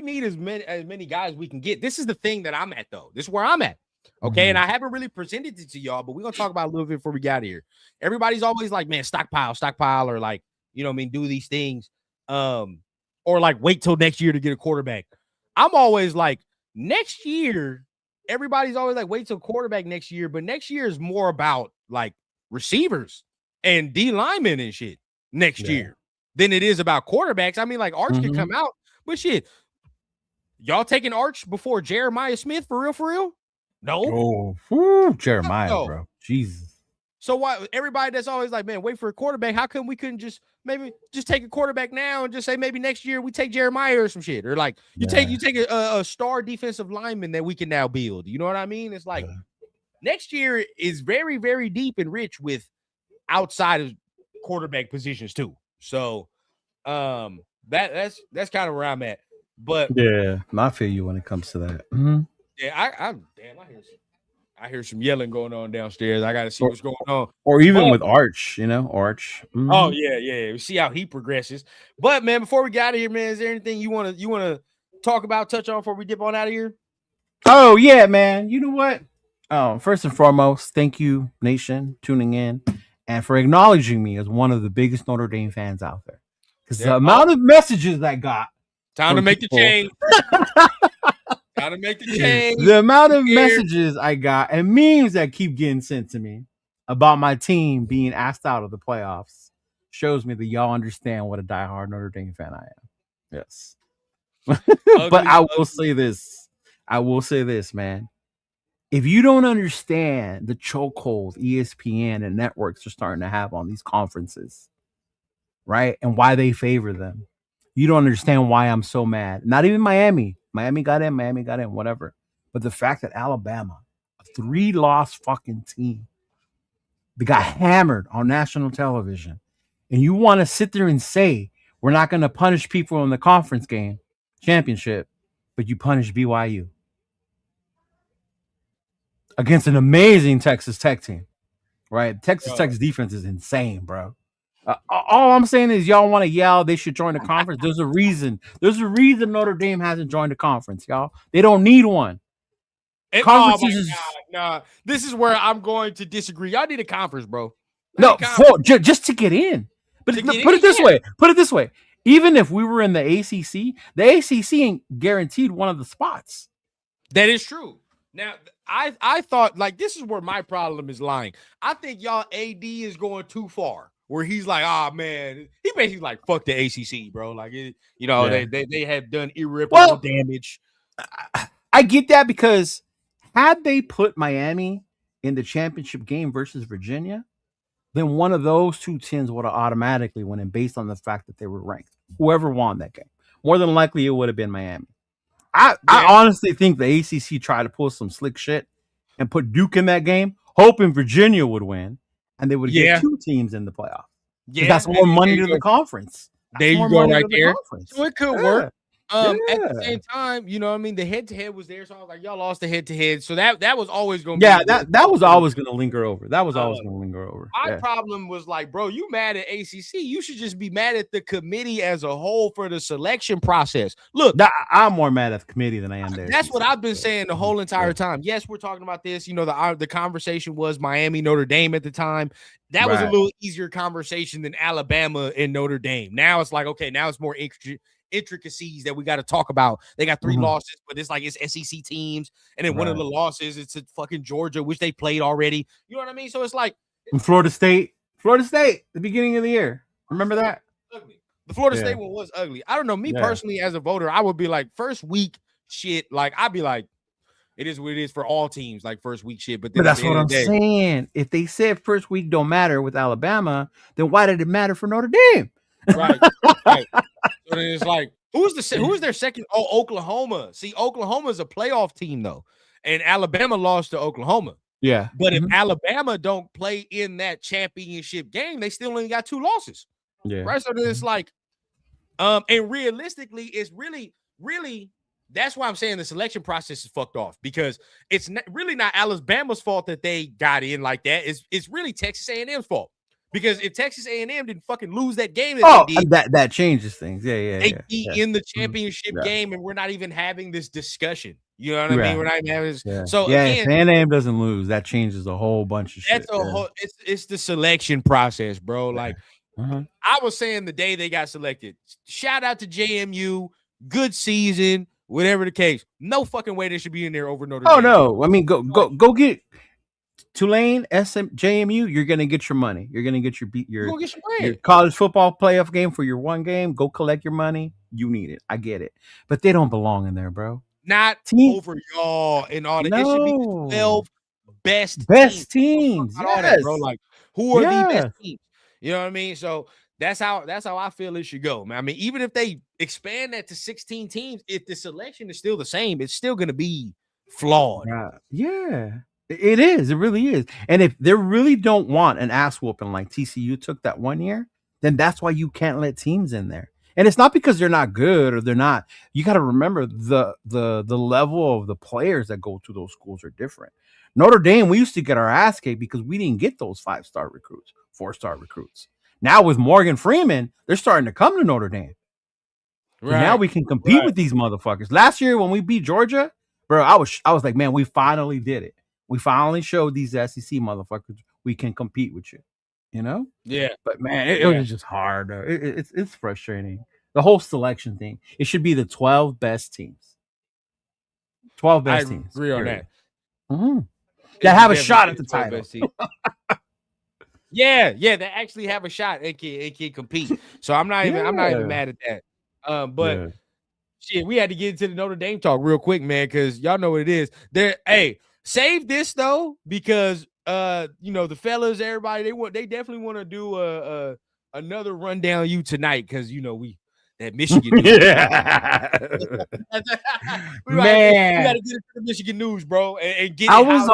need as many guys we can get. This is the thing that I'm at though. This is where I'm at. Okay. Mm-hmm. And I haven't really presented it to y'all, but we're gonna talk about it a little bit before we got here. Everybody's always like, man, stockpile, or like, you know what I mean, do these things. Or like wait till next year to get a quarterback. I'm always like, next year, everybody's always like, wait till quarterback next year, but next year is more about like receivers and D linemen and shit next year than it is about quarterbacks. I mean, like Arch could come out, but shit, y'all taking Arch before Jeremiah Smith for real? No. Oh, Jeremiah, bro. Jesus. So why everybody that's always like, man, wait for a quarterback? How come we couldn't just take a quarterback now and just say maybe next year we take Jeremiah or some shit, or like you take a star defensive lineman that we can now build. You know what I mean? It's like next year is very, very deep and rich with outside of quarterback positions too. So that's kind of where I'm at. But yeah, I feel you when it comes to that. Mm-hmm. Yeah, I hear some yelling going on downstairs. I got to see what's going on. Or even with Arch, Arch. Mm-hmm. Oh yeah. We see how he progresses. But man, before we get out of here, man, is there anything you want to talk about, touch on before we dip on out of here? Oh yeah, man. You know what? First and foremost, thank you, Nation, tuning in and for acknowledging me as one of the biggest Notre Dame fans out there. Because the amount of messages I got. Time to make the change. Gotta make the change. The amount of messages I got and memes that keep getting sent to me about my team being asked out of the playoffs shows me that y'all understand what a diehard Notre Dame fan I am. Yes. But I will say this, man. If you don't understand the chokehold ESPN and networks are starting to have on these conferences, right, and why they favor them, you don't understand why I'm so mad. Not even Miami. Miami got in, whatever. But the fact that Alabama, a 3-loss fucking team, they got hammered on national television, and you want to sit there and say, we're not going to punish people in the conference game championship, but you punish BYU against an amazing Texas Tech team, right? Texas Tech's defense is insane, bro. All I'm saying is y'all want to yell they should join the conference. There's a reason. There's a reason Notre Dame hasn't joined the conference, y'all. They don't need one. Nah. This is where I'm going to disagree. Y'all need a conference, bro. Just to get in. But put it this way. Even if we were in the ACC ain't guaranteed one of the spots. That is true. Now, I thought, like, this is where my problem is lying. I think y'all AD is going too far. Where he's like, oh man, he basically like, fuck the ACC, bro. Like, they have done irreparable damage. I get that because had they put Miami in the championship game versus Virginia, then one of those two teams would have automatically won in based on the fact that they were ranked. Whoever won that game, more than likely it would have been Miami. I honestly think the ACC tried to pull some slick shit and put Duke in that game, hoping Virginia would win. And they would get two teams in the playoff. Yeah, that's more money to the conference. There you go, right there. So it could work. At the same time, you know what I mean? The head-to-head was there, so I was like, y'all lost the head-to-head. So that was always going to be. Yeah, that was always going to linger over. That was always going to linger over. My problem was like, bro, you mad at ACC. You should just be mad at the committee as a whole for the selection process. Look. I'm more mad at the committee than I am there. That's what I've been saying the whole entire time. Yes, we're talking about this. You know, the conversation was Miami, Notre Dame at the time. That was a little easier conversation than Alabama and Notre Dame. Now it's like, okay, now it's more intricacies that we got to talk about. They got 3 losses, but it's like it's SEC teams, and then one of the losses it's at fucking Georgia, which they played already. You know what I mean? So it's like Florida State, the beginning of the year. Remember that? Ugly. The Florida State one was ugly. I don't know. Me personally, as a voter, I would be like first week shit. Like I'd be like, it is what it is for all teams, like first week shit. But that's what I'm saying. If they said first week don't matter with Alabama, then why did it matter for Notre Dame? Right. So then it's like, who's their second? Oh, Oklahoma. See, Oklahoma's a playoff team though, and Alabama lost to Oklahoma. Yeah. But if Alabama don't play in that championship game, they still only got 2 losses. Yeah. Right. So then it's like, and realistically, it's really, that's why I'm saying the selection process is fucked off, because it's really not Alabama's fault that they got in like that. It's really Texas A&M's fault. Because if Texas A&M didn't fucking lose that game, that changes things. They be in the championship game, and we're not even having this discussion. You know what I mean? We're not even having this. Yeah. So again, if A&M doesn't lose, that changes a whole bunch of shit. It's the selection process, bro. Like I was saying the day they got selected. Shout out to JMU, good season, whatever the case. No fucking way they should be in there over Notre Dame. Oh no, I mean go get Tulane, JMU, you're gonna get your money. You're gonna get your college football playoff game for your one game. Go collect your money. You need it. I get it, but they don't belong in there, bro. Not over y'all and all that. No. It should be the 12 best teams. Yes. All that, bro. Like, who are the best teams? You know what I mean? So that's how I feel it should go, man. I mean, even if they expand that to 16 teams, if the selection is still the same, it's still gonna be flawed. Yeah. It is. It really is. And if they really don't want an ass whooping like TCU took that one year, then that's why you can't let teams in there. And it's not because they're not good or they're not. You got to remember the level of the players that go to those schools are different. Notre Dame, we used to get our ass kicked because we didn't get those 5-star recruits, 4-star recruits. Now with Morgan Freeman, they're starting to come to Notre Dame. Right. Now we can compete with these motherfuckers. Last year when we beat Georgia, bro, I was like, man, we finally did it. We finally showed these SEC motherfuckers we can compete with you, you know? Yeah. But man, it was just hard. It's frustrating. The whole selection thing. It should be the 12 best teams. 12 best teams. I agree on that. Mm-hmm. That have a shot at the title. Yeah, they actually have a shot and can compete. So I'm not even mad at that. But shit, we had to get into the Notre Dame talk real quick, man, because y'all know what it is. Save this though, because the fellas, everybody, they definitely want to do another rundown you tonight, because that Michigan news. we gotta get into the Michigan news, bro, and get. I was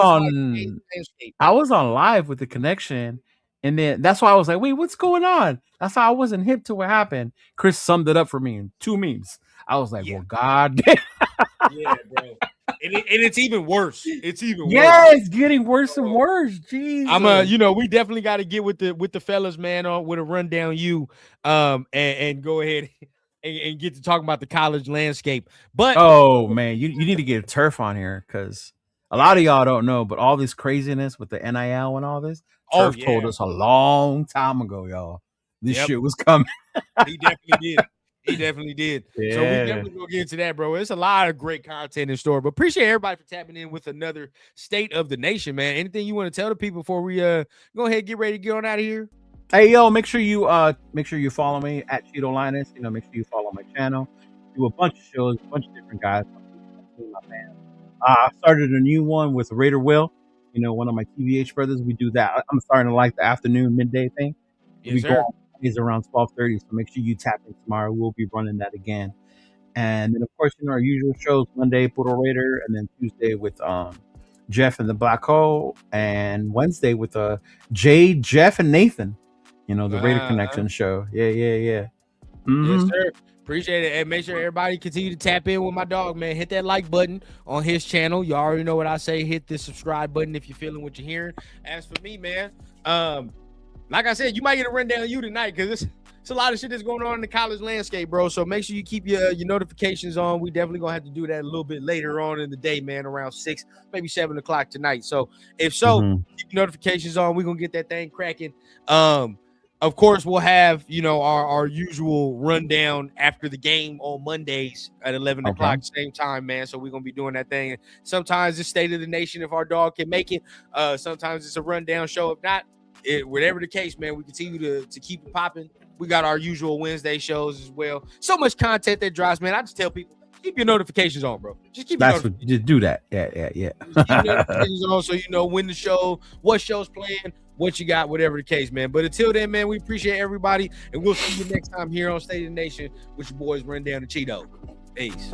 on live with the connection, and then that's why I was like, wait, what's going on? That's why I wasn't hip to what happened. Chris summed it up for me in 2 memes. I was like, well, god damn. Yeah, bro. And it's even worse. It's even worse. Yeah, it's getting worse and worse. Jeez. We definitely got to get with the fellas, man, on with a rundown and go ahead and get to talking about the college landscape. But man, you need to get a Turf on here, because a lot of y'all don't know, but all this craziness with the NIL and all this, Turf told us a long time ago, y'all. This shit was coming. He definitely did. He definitely did. Yeah. So we definitely gonna get into that, bro. It's a lot of great content in store. But appreciate everybody for tapping in with another State of the Nation, man. Anything you want to tell the people before we go ahead and get ready to get on out of here? Hey, yo, make sure you follow me at Chidolinus. Make sure you follow my channel. Do a bunch of shows, a bunch of different guys. I started a new one with Raider Will, one of my TVH brothers. We do that. I'm starting to like the afternoon, midday thing. Yes, sir. Is around 12:30, so make sure you tap in tomorrow. We'll be running that again, and then of course our usual shows: Monday Puerto Raider, and then Tuesday with Jeff and the Black Hole, and Wednesday with Jay, Jeff, and Nathan. The Raider Connection show. Yeah. Mm-hmm. Yes, sir. Appreciate it. And make sure everybody continue to tap in with my dog, man. Hit that like button on his channel. You already know what I say. Hit the subscribe button if you're feeling what you're hearing. As for me, man, like I said, you might get a rundown of you tonight because it's a lot of shit that's going on in the college landscape, bro. So make sure you keep your notifications on. We definitely gonna have to do that a little bit later on in the day, man, around 6, maybe 7 o'clock tonight. So if so, keep your notifications on. We're gonna get that thing cracking. Of course, we'll have, our usual rundown after the game on Mondays at 11 o'clock, same time, man. So we're going to be doing that thing. Sometimes it's State of the Nation if our dog can make it. Sometimes it's a rundown show. If not, whatever the case, man, we continue to keep it popping. We got our usual Wednesday shows as well. So much content that drops, man. I just tell people, keep your notifications on, bro. Just keep just do that. Yeah. Just keep your notifications on so you know when the show, what show's playing, what you got, whatever the case, man. But until then, man, we appreciate everybody, and we'll see you next time here on State of the Nation with your boys Run Down the Cheeto. Peace.